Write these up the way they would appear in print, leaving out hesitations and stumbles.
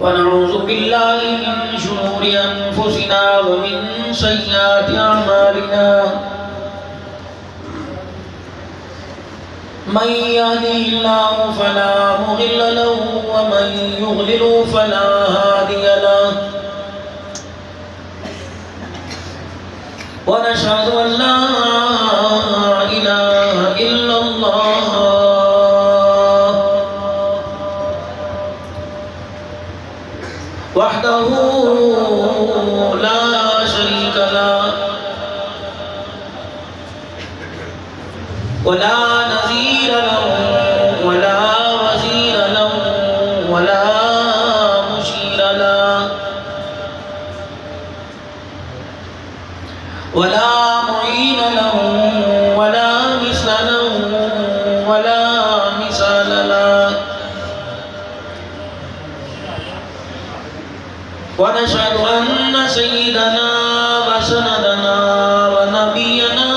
ونعوذ بالله من شرور أنفسنا ومن سيئات أعمالنا من يهده الله فلا مضل له ومن يضلل فلا هادي له ونشهد أن لا إله إلا الله وحده لا شريك له ولا نظير له ولا وزير له ولا مشير له ولا معين له ولا مثل له ولا مثال له ونشهد أن سيدنا وسندنا ونبينا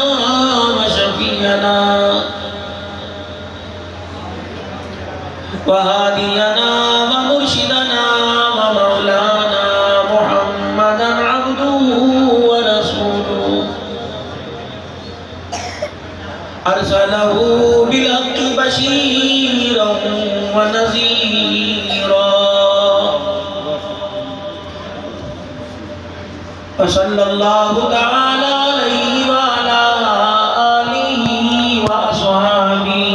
وشفيعنا وهادينا ومرشدنا ومولانا محمدا عبده ورسوله أرسله بالحق بشيرا ونذيرا وصلى الله تعالى عليه وعلى آله وأصحابه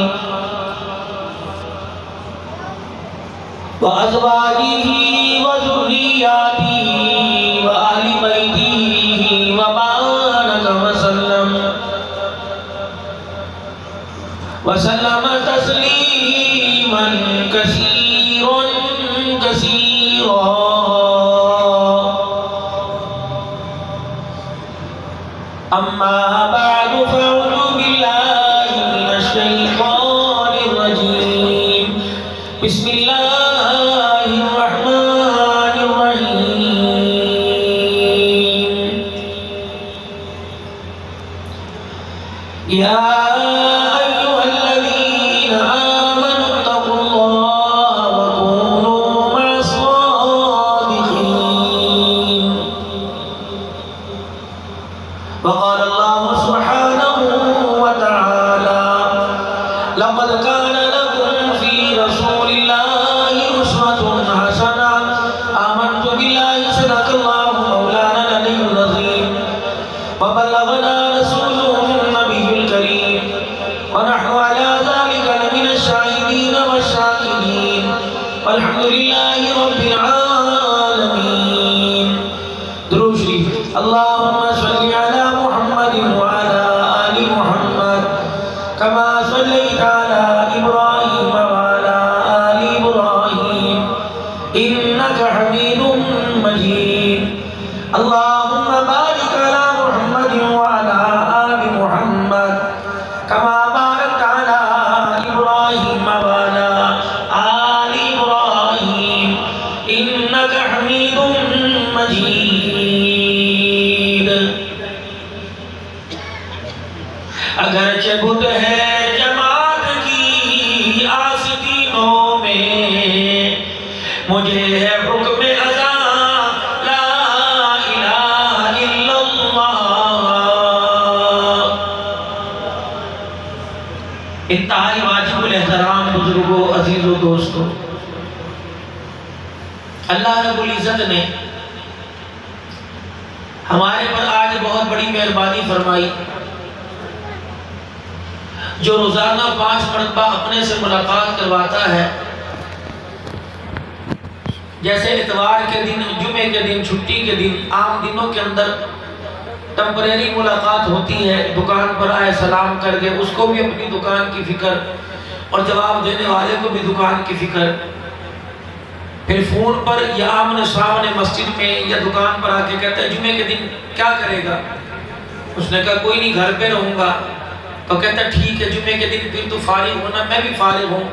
وأزواجه وذرياته وأهل بيته وبارك وسلم تسليما كثيرا كثيرا. أما بعد فأعوذ بالله من الشيطان الرجيم. بسم الله الرحمن الرحيم. يا أيها الذين آمنوا اتقوا الله وكونوا مع الصادقين. وقال الله سبحانه وتعالى لقد كان لكم في رسول الله أسوة حسنة. آمنت بالله صدق الله مولانا العلي العظيم وبلغنا رسوله النبي الكريم ونحن على ذلك لمن الشاهدين والشاكرين والحمد لله رب العالمين. درود شریف. اللهم صل على محمد وعلى آل محمد كما صليت على إبراهيم وعلى آل إبراهيم إنك حميد مجيد. اللهم بارك على محمد وعلى آل محمد كما باركت على إبراهيم وعلى آل إبراهيم إنك حميد مجيد. اگرچہ بت ہے جماعت کی آستینوں میں مجھے ہے حکم اذا لا الہ الا اللہ. انتہائی واجب الاحترام بزرگوں، عزیزوں، دوستوں، اللہ رب العزت نے ہمارے پر آج بہت بڑی مہربانی فرمائی. جو روزانہ 5 مرتبہ اپنے سے ملاقات کرواتا ہے، جیسے اتوار کے دن، جمعے کے دن، چھٹی کے دن، عام دنوں کے اندر ٹمپریری ملاقات ہوتی ہے، دکان پر آئے سلام کر کے اس کو بھی اپنی دکان کی فکر اور جواب دینے والے کو بھی دکان کی فکر، پھر فون پر یا آمنے سامنے مسجد میں یا دکان پر آ کے کہتا ہے جمعے کے دن کیا کرے گا؟ اس نے کہا کوئی نہیں، گھر پہ رہوں گا. تو کہتا ہے ٹھیک ہے، جمعے کے دن پھر تو فارغ ہونا، میں بھی فارغ ہوں،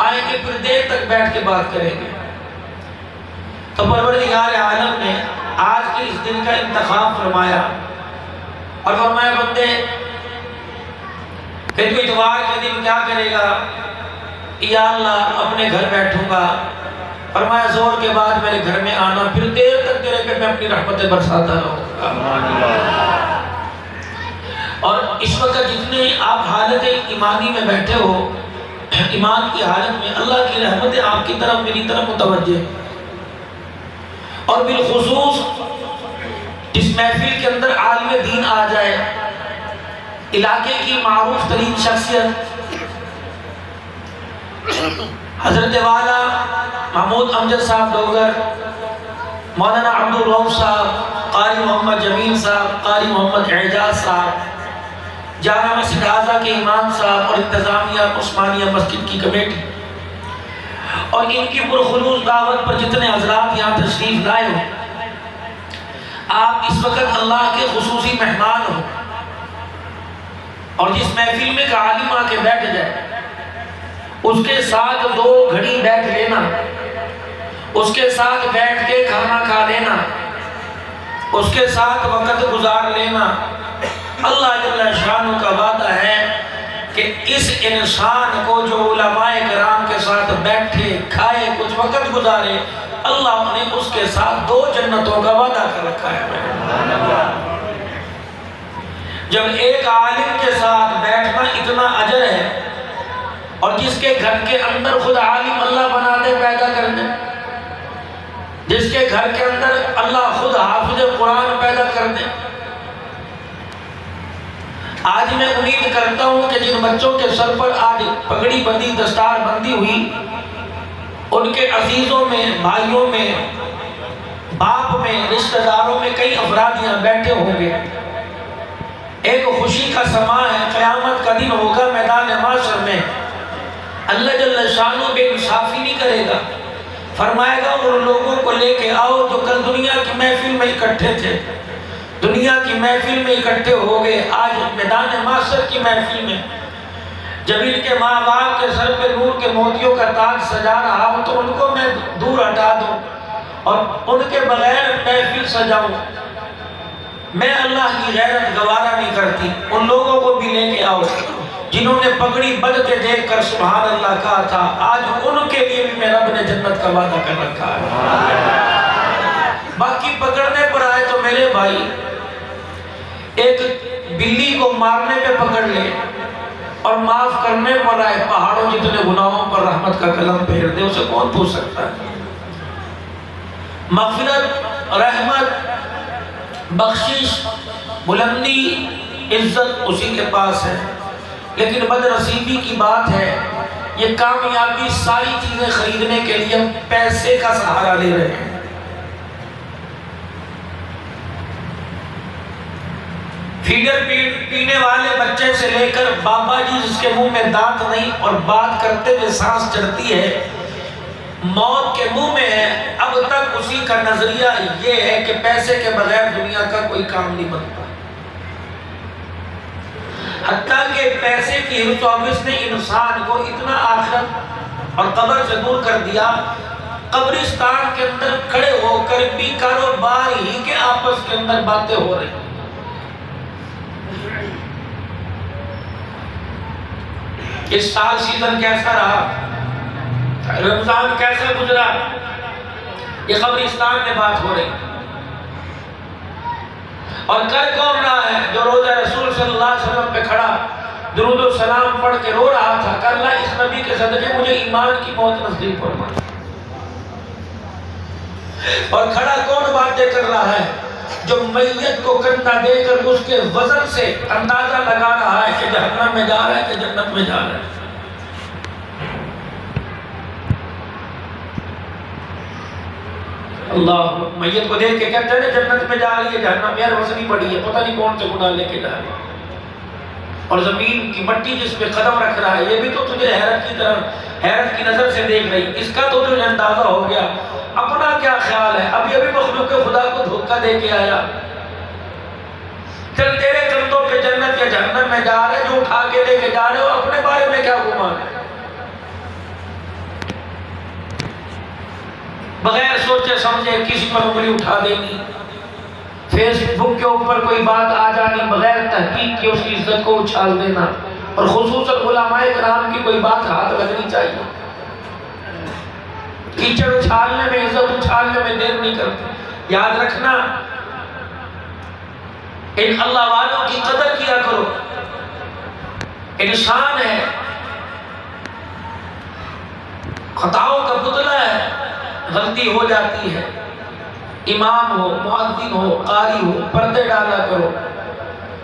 آئیں گے پھر دیر تک بیٹھ کے بات کریں گے. تو پروردگار عالم نے آج کے اس دن کا انتخاب فرمایا اور فرمایا بندے پھر تو اتوار کے دن کیا کرے گا؟ یا اللہ اپنے گھر بیٹھوں گا، فرمایا زور کے بعد میرے گھر میں آنا، پھر دیر تک تیرے پہ میں اپنی رحمتیں برساتا رہوں گا۔ اور اس وقت جتنے آپ حالت ایمانی میں بیٹھے ہو، ایمان کی حالت میں اللہ کی رحمتیں آپ کی طرف میری طرف متوجہ، اور بالخصوص جس محفل کے اندر عالم دین آ جائے، علاقے کی معروف ترین شخصیت حضرت والا محمود امجد صاحب ڈوگر، مولانا عبدالرؤف صاحب، قاری محمد جمیل صاحب، قاری محمد اعجاز صاحب، جامع مسجد اعظم کے امام صاحب اور انتظامیہ عثمانیہ مسجد کی کمیٹی، اور ان کی پرخلوص دعوت پر جتنے حضرات یہاں تشریف لائے ہو، آپ اس وقت اللہ کے خصوصی مہمان ہو، اور جس محفل میں کہ عالم آ کے بیٹھ جائے اس کے ساتھ 2 گھڑی بیٹھ لینا، اس کے ساتھ بیٹھ کے کھانا کھا لینا، اس کے ساتھ وقت گزار لینا، اللہ جل شانہ کا وعدہ ہے کہ اس انسان کو جو علماء کرام کے ساتھ بیٹھے کھائے کچھ وقت گزارے، اللہ نے اس کے ساتھ 2 جنتوں کا وعدہ کر رکھا ہے۔ جب ایک عالم کے ساتھ بیٹھنا اتنا اجر ہے، اور جس کے گھر کے اندر خود عالم اللہ بنا دے پیدا کر دے، جس کے گھر کے اندر اللہ خود حافظ قرآن پیدا کر دے، آج میں امید کرتا ہوں کہ جن بچوں کے سر پر آج پگڑی بندی دستار بندی ہوئی، ان کے عزیزوں میں، بھائیوں میں، باپ میں، رشتہ داروں میں کئی افراد یہاں بیٹھے ہوں گے۔ ایک خوشی کا سماں ہے، قیامت کا دن ہوگا، میدان محشر میں اللہ جل شانہ بے انصافی نہیں کرے گا، فرمائے گا ان لوگوں کو لے کے آؤ جو کل دنیا کی محفل میں اکٹھے تھے، دنیا کی محفل میں اکٹھے ہو گئے، آج میدان محشر کی محفل میں جب ان کے ماں باپ کے سر پہ نور کے موتیوں کا تاج سجا رہا ہوں تو ان کو میں دور ہٹا دوں اور ان کے بغیر محفل سجاؤں، میں اللہ کی غیرت گوارا نہیں کرتی۔ ان لوگوں کو بھی لے کے آؤ جنہوں نے پگڑی بدتے دیکھ کر سبحان اللہ کہا تھا، آج ان کے لیے بھی میرا رب نے جنت کا وعدہ کر رکھا ہے۔ باقی پکڑنے پر آئے تو میرے بھائی، ایک بلی کو مارنے پہ پکڑ لے اور معاف کرنے پر آئے، پہاڑوں جتنے گناہوں پر رحمت کا قلم پھیر دے، اسے کون پوچھ سکتا ہے؟ مغفرت، رحمت، بخشش، بلندی، عزت اسی کے پاس ہے، لیکن بدنصیبی کی بات ہے یہ کامیابی ساری چیزیں خریدنے کے لیے ہم پیسے کا سہارا لے رہے ہیں۔ فیڈر پینے والے بچے سے لے کر بابا جی جس کے منہ میں دانت نہیں اور بات کرتے ہوئے سانس چڑھتی ہے، موت کے منہ میں ہے، اب تک اسی کا نظریہ یہ ہے کہ پیسے کے بغیر دنیا کا کوئی کام نہیں بنتا۔ حتیٰ کہ پیسے کی حفظ و حفظ نے انسان کو اتنا آخرت اور قبر سے دور کر دیا، قبرستان کے اندر کھڑے ہو کر بھی کاروبار ہی کے آپس کے اندر باتیں ہو رہی۔ اس سال سیزن کیسا رہا، رمضان کیسا گزرا، یہ قبرستان میں بات ہو رہی۔ اور کر کون رہا ہے؟ جو روزہ رسول صلی اللہ علیہ وسلم پہ کھڑا درود و سلام پڑھ کے رو رہا تھا کہ اللہ اس نبی کے صدقے مجھے ایمان کی موت نصیب فرما۔ اور کھڑا کون باتیں کر رہا ہے؟ جو میت کو کندھا دے کر اس کے وزن سے اندازہ لگا رہا ہے کہ جہنم میں جا رہا ہے کہ جنت میں جا رہا ہے۔ اللہ میت کو دیکھ کے کہتے ہیں جنت میں جا رہی ہے جہنم یار وزنی پڑی ہے، پتہ نہیں کون سے گناہ لے کے جا رہی ہے۔ اور زمین کی مٹی جس پہ قدم رکھ رہا ہے یہ بھی تو تجھے حیرت کی نظر سے دیکھ رہی، اس کا تو تجھے اندازہ ہو گیا اپنا کیا خیال ہے؟ ابھی مخلوق خدا کو دھوکہ دے کے آیا، چل تیرے کندھوں پہ جنت یا جہنم میں جا رہے، جو اٹھا کے لے کے جا رہے ہو اپنے بارے میں کیا گمان ہے؟ بغیر سوچے سمجھے کسی پر انگلی اٹھا دینی، فیس بک کے اوپر کوئی بات آ جانی، بغیر تحقیق کے اس کی عزت کو اچھال دینا، اور خصوصاً علماء کرام کی کوئی بات ہاتھ لگنی چاہیے. کیچڑ اچھالنے میں، عزت اچھالنے میں دیر نہیں کرتے. یاد رکھنا ان اللہ والوں کی قدر کیا کرو. انسان ہے، خطاؤں کا پتلا ہے، غلطی ہو جاتی ہے. امام ہو، مؤذن ہو، قاری ہو، پردے ڈالا کرو،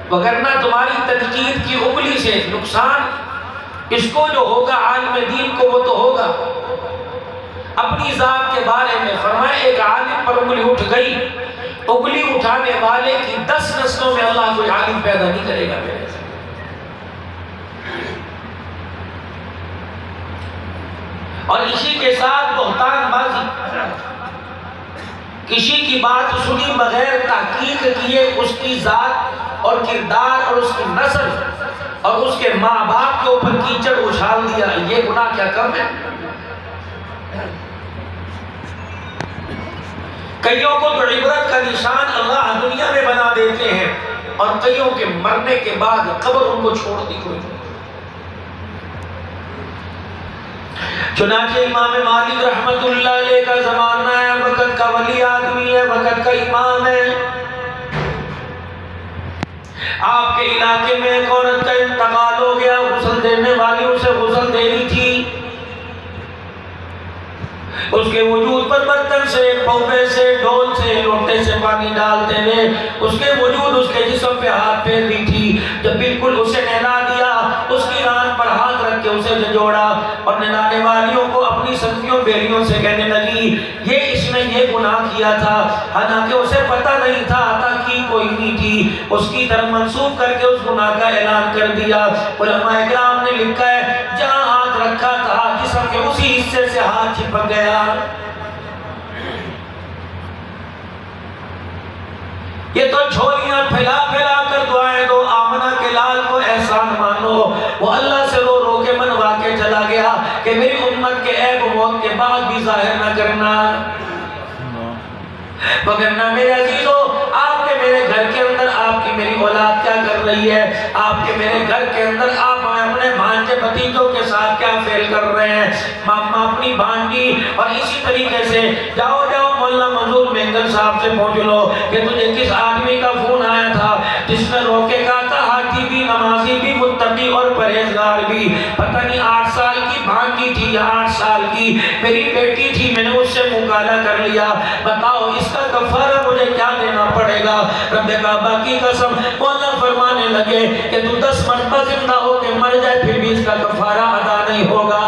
وگرنہ تمہاری تنقید کی انگلی سے نقصان اس کو جو ہوگا عالم دین کو وہ تو ہوگا. اپنی ذات کے بارے میں فرمائے ایک عالم پر انگلی اٹھ گئی، انگلی اٹھانے والے کی 10 نسلوں میں اللہ کوئی عالم پیدا نہیں کرے گا میرے سے. اور اسی کے ساتھ بہتان بازی، کسی کی بات سنی بغیر تحقیق کیے اس کی ذات اور کردار اور اس کی نسل اور اس کے ماں باپ کے اوپر کیچڑ اچھال دیا، یہ گناہ کیا کم ہے؟ کئیوں کو تو عبرت کا نشان اللہ دنیا میں بنا دیتے ہیں اور کئیوں کے مرنے کے بعد قبر ان کو چھوڑ دی ہوئی. چنانچہ امام مالک رحمت اللہ علیہ کا زمانہ ہے، وقت کا ولی آدمی ہے، وقت کا امام ہے. آپ کے علاقے میں ایک عورت کا انتقال ہو گیا، غسل دینے والی اسے غسل دینی تھی. اس کے وجود پر برتن سے، پوے سے، ڈول سے، لوٹے سے پانی ڈالتے ہوئے اس کے وجود اس کے جسم پہ ہاتھ پھیر دی تھی. جب بالکل اسے نہلا دیا، اس کی ران پر ہاتھ رکھ کے اسے جوڑا اور نہلانے والیوں کو اپنی سنگیوں بیلیوں سے کہنے لگی یہ اس نے یہ گناہ کیا تھا، حالانکہ اسے پتہ نہیں تھا، عطا کی کوئی نہیں تھی. اس کی طرف منسوب کر کے اس گناہ کا اعلان کر دیا. علماء کرام نے لکھا ہے جہاں ہاتھ رکھا تھا جسم کے اسی حصے سے ہاتھ چپک گیا. یہ تو جھولیاں پھیلا پھیلا کر دعائیں دو، آمنہ کے لال کو احسان مانو. وہ اللہ سے رو رو کے منوا کے چلا گیا کہ میری امت کے عیب موت کے بعد بھی ظاہر نہ کرنا، وگرنہ میرے عزیزو آپ کے میرے گھر کے اندر آپ کی میری اولاد کیا کر رہی ہے، آپ کے میرے گھر کے اندر آپ اپنے بھانجے بھتیجوں کے ساتھ کیا فعل کر رہے ہیں. ماما اپنی بھانجی، اور اسی طریقے سے جاؤ مولانا منظور مینگل صاحب سے پوچھ لو کہ تجھے کس آدمی کا فون آیا تھا جس نے روکے کہا تھا حاجی بھی، نمازی بھی، متقی اور پرہیزگار بھی. پتہ نہیں 8 سال کی بھانجی تھی یا 8 سال کی میری بیٹی تھی، میں نے اس سے مکالمہ کر لیا، بتاؤ اس کا کفارہ مجھے کیا دینا پڑے گا؟ رب کعبہ کی قسم مولا فرمانے لگے کہ تو 10 مرتبہ زندہ ہو کے مر جائے پھر بھی اس کا کفارہ ادا نہیں ہوگا.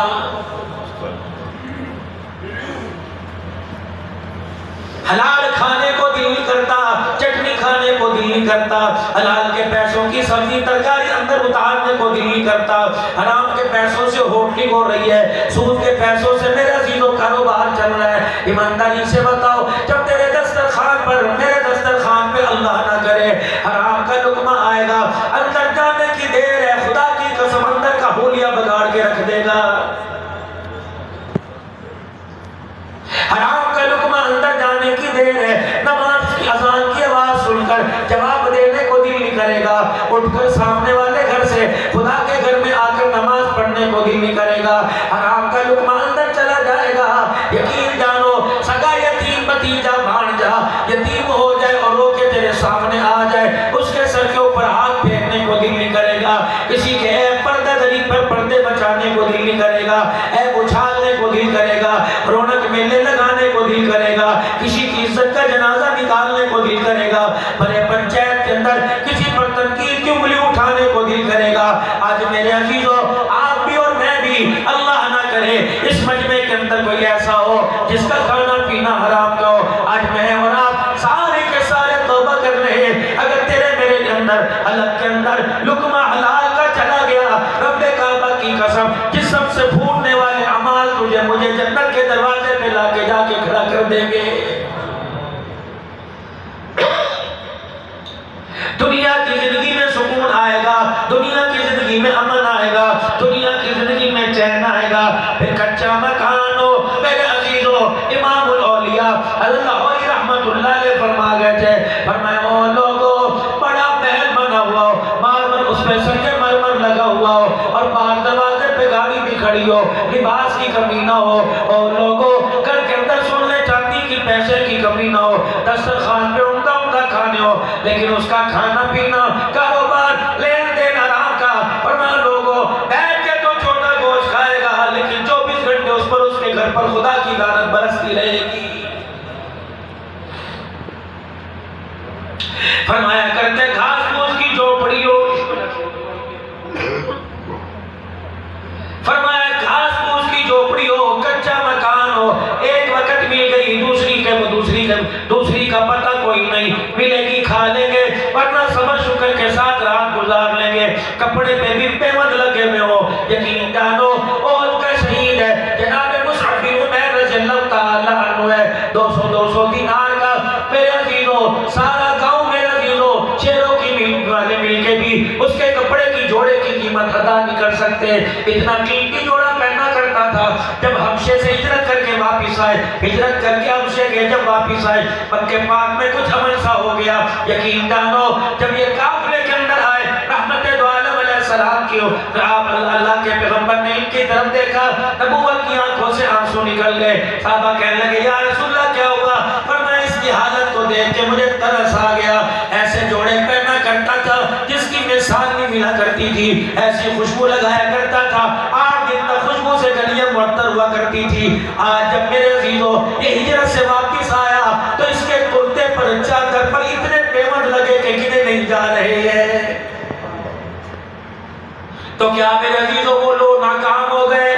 حلال کھانے کو دل نہیں کرتا، چٹنی کھانے کو دل نہیں کرتا، حلال کے پیسوں کی سبزی ترکاری اندر اتارنے کو دل نہیں کرتا، حرام کے پیسوں سے ہوٹلنگ ہو رہی ہے، سود کے پیسوں سے میرے عزیزوں کاروبار چل رہا ہے. ایمانداری سے بتاؤ جب تیرے دسترخوان پر، میرے دسترخوان پہ اللہ نہ کرے حرام کا لقمہ آئے گا، اندر جانے کی دیر ہے، خدا کی قسم اندر کا حولیہ بگاڑ کے رکھ دے گا. حرام کا لقمہ اندر جانے کی دیر ہے، نماز کی اذان کی آواز سن کر جواب دینے کو دل نہیں کرے گا، اٹھ کر سامنے والے گھر سے خدا کے گھر میں آ کر نماز پڑھنے کو دل نہیں کرے گا. حرام کا لقمہ اندر چلا جائے گا، یقین جانو سگا یتیم بھتیجا بھانجا یتیم ہو جائے اور رو کے تیرے سامنے آ جائے، اس کے سر کے اوپر ہاتھ پھیرنے کو دل نہیں کرے گا، کسی کے عیب پردہ دری پر پردے بچانے کو دل نہیں کرے گا، عیب اچھالنے کو دل کرے گا، رونق میلے لگانے کو دل کرے گا، کسی کی عزت کا جنازہ نکالنے کو دل کرے گا، بڑے پنچایت کے اندر کسی پر تنقید کی انگلی اٹھانے کو دل کرے گا. آج میرے عزیزو آپ بھی اور میں بھی اللہ نہ کرے اس مجمع کے اندر کوئی ایسا ہو جس کا کھانا پینا حرام کا ہو. آج میں اور آپ سارے کے سارے توبہ کر رہے ہیں. اگر تیرے میرے اندر حلق کے اندر لقمہ حلال کا چلا گیا، رب کعبہ کی قسم جس سب سے پھوٹنے والے اعمال تجھے مجھے جنت کے دروازے پہ لا کے جا کے کھڑا کر دیں گے. دنیا کی زندگی میں سکون آئے گا، دنیا کی زندگی میں امن آئے گا، دنیا کی زندگی میں چین آئے گا. پھر کچا مکان ہو میرے عزیزو، امام الاولیاء حضرت لاہوری رحمت اللہ علیہ فرما گئے تھے، فرمایا او لوگو بڑا محل بنا ہوا ہو، مارمر اس پہ سنگ مرمر لگا ہوا ہو، باہر دروازے پہ گاڑی بھی کھڑی ہو، لباس کی کمی نہ ہو، اور لوگوں گھر کے اندر سونے چاندی کی پیسے کی کمی نہ ہو، دسترخوان پہ عمدہ عمدہ کھانے ہو، لیکن اس کا کھانا پینا کاروبار لین دین آرام کا، اور میں لوگوں بیٹھ کے تو چھوٹا گوشت کھائے گا لیکن 24 گھنٹے اس پر اس کے گھر پر خدا کی لعنت برستی رہے گی۔ فرمایا کرتے گھاس پھوس کی جھوپڑی ہو، فرمایا گھاس پھوس کی جھوپڑی ہو، کچا مکان ہو، ایک وقت مل گئی دوسری کا پتہ کوئی نہیں، ملے گی کھا لیں گے ورنہ صبر شکر کے ساتھ رات گزار لیں گے، کپڑے پہ بھی پیمند لگے ہوئے ہو، یقین جانو اور کا شہید ہے جناب مصعب بن عمیر رضی اللہ تعالیٰ عنہ ہے، 200 دینار کا میرے عزیزوں سارا گاؤں میرے عزیزوں شیروں کی والے مل کے بھی اس کے کپڑے کی جوڑے کی قیمت ادا نہیں کر سکتے، اتنا قیمتی جوڑا پہنا کرتا تھا۔ جب حبشے سے ہجرت کر کے واپس آئے، ہجرت کر کے حبشے کے جب واپس آئے، مکہ پاک میں کچھ عمل سا ہو گیا، یقین جانو جب یہ قافلے کے اندر آئے رحمت دو عالم علیہ السلام کی آپ اللہ کے پیغمبر نے ان کی طرف دیکھا، نبوت کی آنکھوں سے آنسو نکل گئے، صحابہ کہنے لگے یا رسول اللہ کیا ہوا؟ فرمایا اس کی حالت کو دیکھ کے مجھے ترس آ گیا، ایسے جوڑے پہنا کرتا تھا جس کی مثال نہیں ملا کرتی تھی، ایسی خوشبو لگایا کرتا تھا 8 دن تک خوشبو سے گلیاں معطر ہوا کرتی تھی۔ آج جب میرے عزیزوں یہ ہجرت سے واپس آیا تو اس کے کرتے پر چادر پر اتنے پیمند لگے کہ گنے نہیں جا رہے ہیں۔ تو کیا میرے عزیزوں وہ لوگ ناکام ہو گئے؟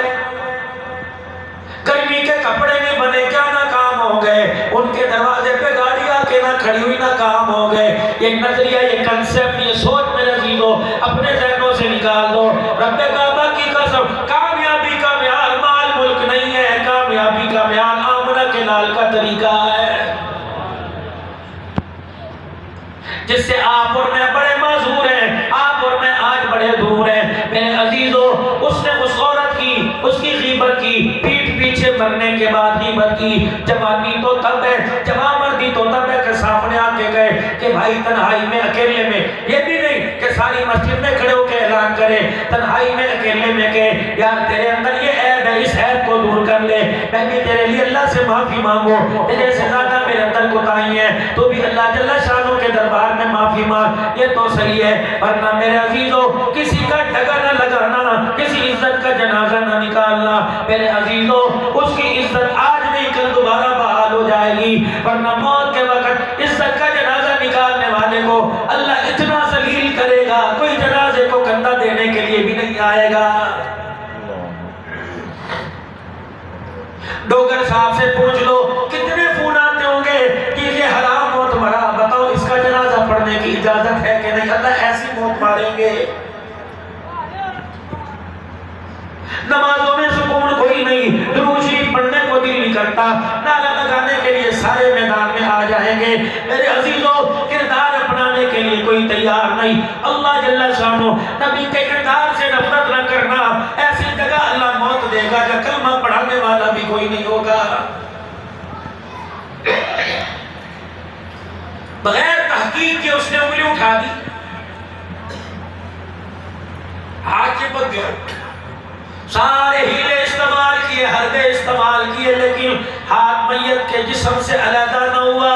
گرمی کے کپڑے نہیں بنے کیا ناکام ہو گئے؟ ان کے دروازے پہ گاڑی آ کے نہ کھڑی ہوئی ناکام ہو گئے؟ یہ نظریہ، یہ کنسپٹ، یہ سوچ میرے عزیزوں اپنے ذہنوں سے نکال دو۔ رب کعبہ کی قسم، کامیابی کا معیار مال ملک نہیں ہے، کامیابی کا معیار آمنہ کے لال کا طریقہ ہے، جس سے آپ اور میں بڑے معذور ہیں، آپ اور میں آج بڑے دور ہیں۔ میرے عزیزوں اس نے اس عورت کی، اس کی غیبت کی، پیٹھ پیچھے مرنے کے بعد غیبت کی۔ جوانی تو تب ہے، جوان مردی تو تب ہے کہ سامنے آ کے گئے کہ بھائی تنہائی میں اکیلے میں، یہ بھی نہیں کہ ساری مسجد میں کھڑے ہو کے اعلان کرے، تنہائی میں اکیلے میں کہ یار تیرے اندر یہ عیب ہے، اس عیب کو دور کر لے، میں بھی تیرے لیے اللہ سے معافی مانگو، تیرے سے زیادہ میرے اندر کوتاہی ہے، تو بھی اللہ جل شانہ کے دربار میں معافی مانگ، یہ تو صحیح ہے۔ ورنہ میرے عزیزوں کسی کا ڈگا نہ لگانا، کسی عزت کا جنازہ نہ نکالنا، میرے عزیزوں اس کی عزت آج نہیں کل دوبارہ بحال ہو جائے گی، ورنہ موت کے وقت عزت کا جنازہ نکالنے والے کو اللہ اتنا ذلیل کرے گا، کوئی جنازے کو کندھا دینے کے لیے بھی نہیں آئے گا۔ ڈوگر صاحب سے پوچھ لو کتنے فون آتے ہوں گے کہ یہ حرام موت مرا، بتاؤ اس کا جنازہ پڑھنے کی اجازت ہے کہ نہیں؟ اللہ ایسی موت ماریں گے، نمازوں میں سکون کوئی نہیں، درود شریف پڑھنے کو دل نہیں کرتا، نعرہ لگانے کے لیے سارے میدان میں آ جائیں گے، میرے عزیزوں کردار اپنانے کے لیے کوئی تیار نہیں۔ اللہ جل شانہ نبی کے کردار سے نفرت نہ کرنا، ایسی جگہ اللہ موت دے گا کہ کلمہ پڑھانے والا بھی کوئی نہیں ہوگا، بغیر تحقیق کے اس نے انگلی اٹھا دی، ہاتھ چپک گیا، سارے ہیلے استعمال کیے، حربے استعمال کیے، لیکن ہاتھ میت کے جسم سے علیحدہ نہ ہوا۔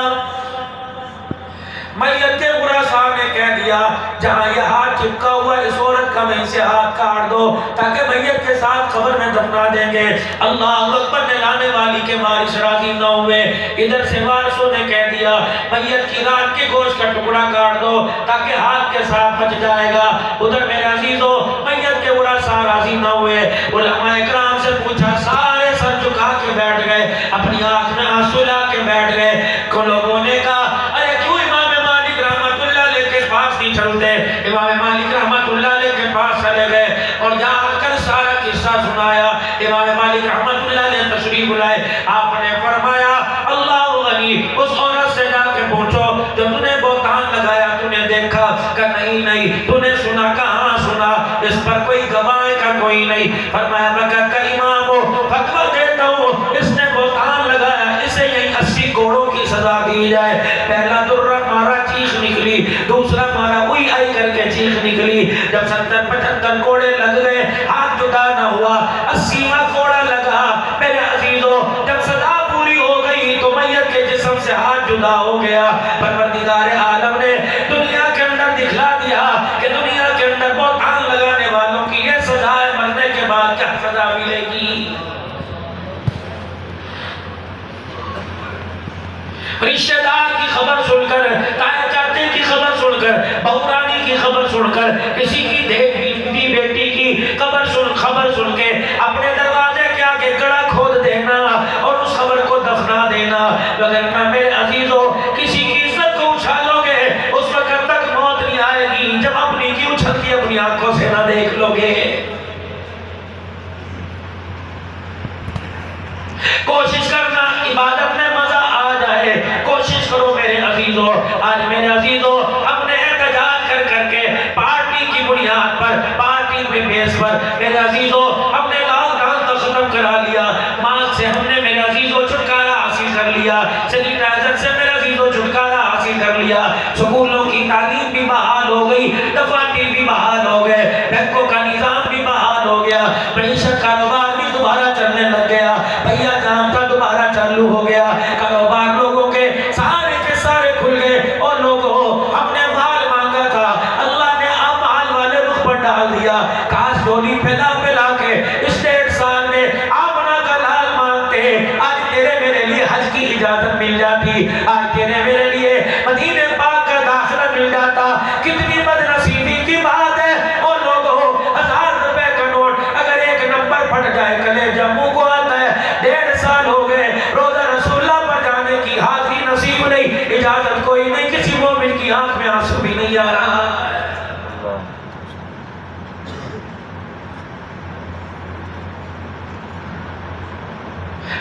میت کے ورثاء نے کہہ دیا جہاں یہ ہاتھ چپکا ہوا اس عورت کا وہیں سے ہاتھ کاٹ دو تاکہ میت کے ساتھ قبر میں دفنا دیں گے۔ اللہ اکبر نے لانے والی کے وارث راضی نہ ہوئے، ادھر سے وارثوں نے کہہ دیا میت کی رات کے گوشت کا ٹکڑا کاٹ دو تاکہ ہاتھ کے ساتھ بچ جائے گا۔ ادھر میرے عزیزوں میت کے ورثاء راضی نہ ہوئے، علماء اکرام سے پوچھا، سارے سر جھکا کے بیٹھ گئے، اپنی آنکھ میں آنسو لا کے بیٹھ گئے۔ کو لوگوں نے کہا ارے کیوں امام مالک رحمت اللہ علیہ کے پاس نہیں چلتے؟ امام مالک رحمت اللہ علیہ کے پاس چلے گئے اور جا کر سارا قصہ سنایا۔ امام مالک رحمت اللہ علیہ تشریف لائے، آپ نے فرمایا اللہ غنی، اس عورت سے جا کے پوچھو جو تو نے بہتان لگایا تو نے دیکھا؟ کہ نہیں تو نے سنا؟ کہاں سنا؟ اس پر کوئی گواہ کا کوئی نہیں۔ فرمایا مکہ کا امام ہو، فتویٰ دیتا ہوں اس نے بہتان لگایا، اسے یہی 80 گھوڑوں کی سزا دی جائے۔ پہلا درہ مارا چیخ نکلی، دوسرا مارا اوئی آئی کر کے چیخ نکلی، جب 70-75 گھوڑے لگ گئے، ہاتھ جدا ہو گیا۔ پروردگار عالم نے دنیا کے اندر دکھلا دیا کہ دنیا کے اندر بہتان لگانے والوں کی یہ سزا ہے، مرنے کے بعد کیا سزا ملے گی۔ رشتہ دار کی خبر سن کر، تایا چاچے کی خبر سن کر، بہو رانی کی خبر سن کر، کسی کی دیکھتی بیٹی کی خبر سن کے اپنے دروازے کے آگے گڑا کھود دینا اور اس خبر کو دفنا دینا۔ وگرنہ میرے عزیزوں کسی کی عزت کو اچھالو گے اس وقت تک موت نہیں آئے گی جب اپنی کی اچھلتی اپنی آنکھوں سے نہ دیکھ لو گے۔ کوشش کرنا عبادت میں مزہ آ جائے، کوشش کرو میرے عزیزوں۔ آج میرے عزیزوں ہم نے احتجاج کر کے پارٹی کی بنیاد پر، پارٹی کے بیس پر میرے عزیزوں ہم نے لاک ڈاؤن تو ختم کرا لیا، ماسک سے ہم نے میرے عزیزوں چھٹکارا حاصل کر لیا، سینیٹائزر سے میرے عزیزوں چھٹکارا حاصل کر لیا، سکولوں کی تعلیم بھی بحال ہو گئی، دفاتر بھی بحال ہو گئے، بینکوں کا نظام بھی بحال ہو گیا، معیشت کاروبار بھی دوبارہ چلنے لگ گیا، بھیا کام کا دوبارہ چالو ہو گیا، کاروبار لوگوں کے سارے کھل گئے۔ اور لوگوں ہم نے مال مانگا تھا، اللہ نے مال والے رخ پر ڈال دیا، کاش ڈولی پھیلا کے اسٹیٹ صاحب نے آمنہ کا لال مانگتے، آج تیرے میرے لیے حج کی اجازت مل جاتی، آج تیرے میرے لیے مدینہ پاک کا داخلہ مل جاتا۔ کتنی بد نصیبی کی بات ہے۔ اور لوگوں 1000 روپے کا نوٹ اگر ایک نمبر پھٹ جائے کلیجہ منہ کو آتا ہے۔ 1.5 سال ہو گئے روزہ رسول اللہ پر جانے کی حاضری نصیب نہیں، اجازت کوئی نہیں، کسی مومن کی آنکھ میں آنسو بھی نہیں آ رہا ہے۔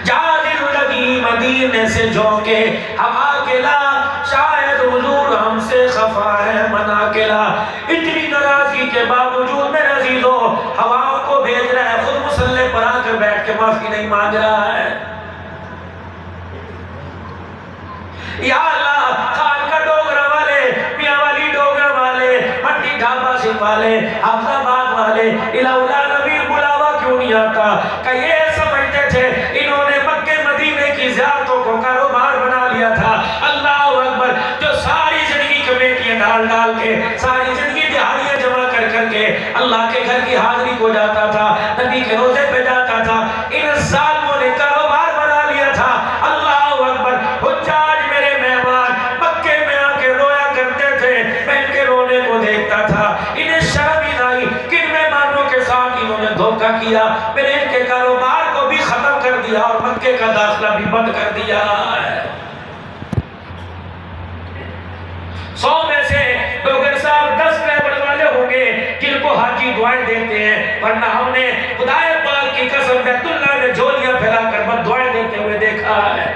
جادل لگی مدینے سے جھونکے ہوا کے لا، شاید حضور ہم سے خفا ہے منا کے لا۔ اتنی ناراضگی کے باوجود میرے عزیزوں ہواؤں کو بھیج رہا ہے، خود مصلی پر آ کر بیٹھ کے معافی نہیں مانگ رہا ہے۔ یا اللہ خان کا ڈوگرہ والے، میاں والی ڈوگرہ والے، مٹی ڈھابا سنگھ والے، حافظ آباد والے، الہ نبی بلاوا کیوں نہیں آتا؟ کہ یہ سمجھتے تھے انہوں نے مکہ مدینے کی زیارتوں کو کاروبار بنا لیا تھا۔ اللہ اکبر، جو ساری زندگی کمیٹیاں ڈال کے، ساری زندگی دہاڑیاں جمع کر کے اللہ کے گھر کی حاضری کو جاتا تھا، نبی کے روزے پہ جاتا تھا، ان ظالموں نے کاروبار بنا لیا تھا۔ اللہ اکبر، حجاج میرے مہمان مکے میں آ کے رویا کرتے تھے، میں ان کے رونے کو دیکھتا تھا، انہیں شرم ہی نہیں، کن مہمانوں کے ساتھ انہوں نے دھوکہ کیا، میں نے ان کے کاروبار کو بھی ختم کر دیا اور مکے کا داخلہ بھی بند کر دیا ہے۔ 100 میں سے ڈوگر صاحب 10 ڈرائیور والے ہوں گے جن کو حاجی دعائیں دیتے ہیں، ورنہ ہم نے خدائے پاک کی قسم بیت اللہ میں جھولیاں پھیلا کر بد دعائیں دیتے ہوئے دیکھا ہے۔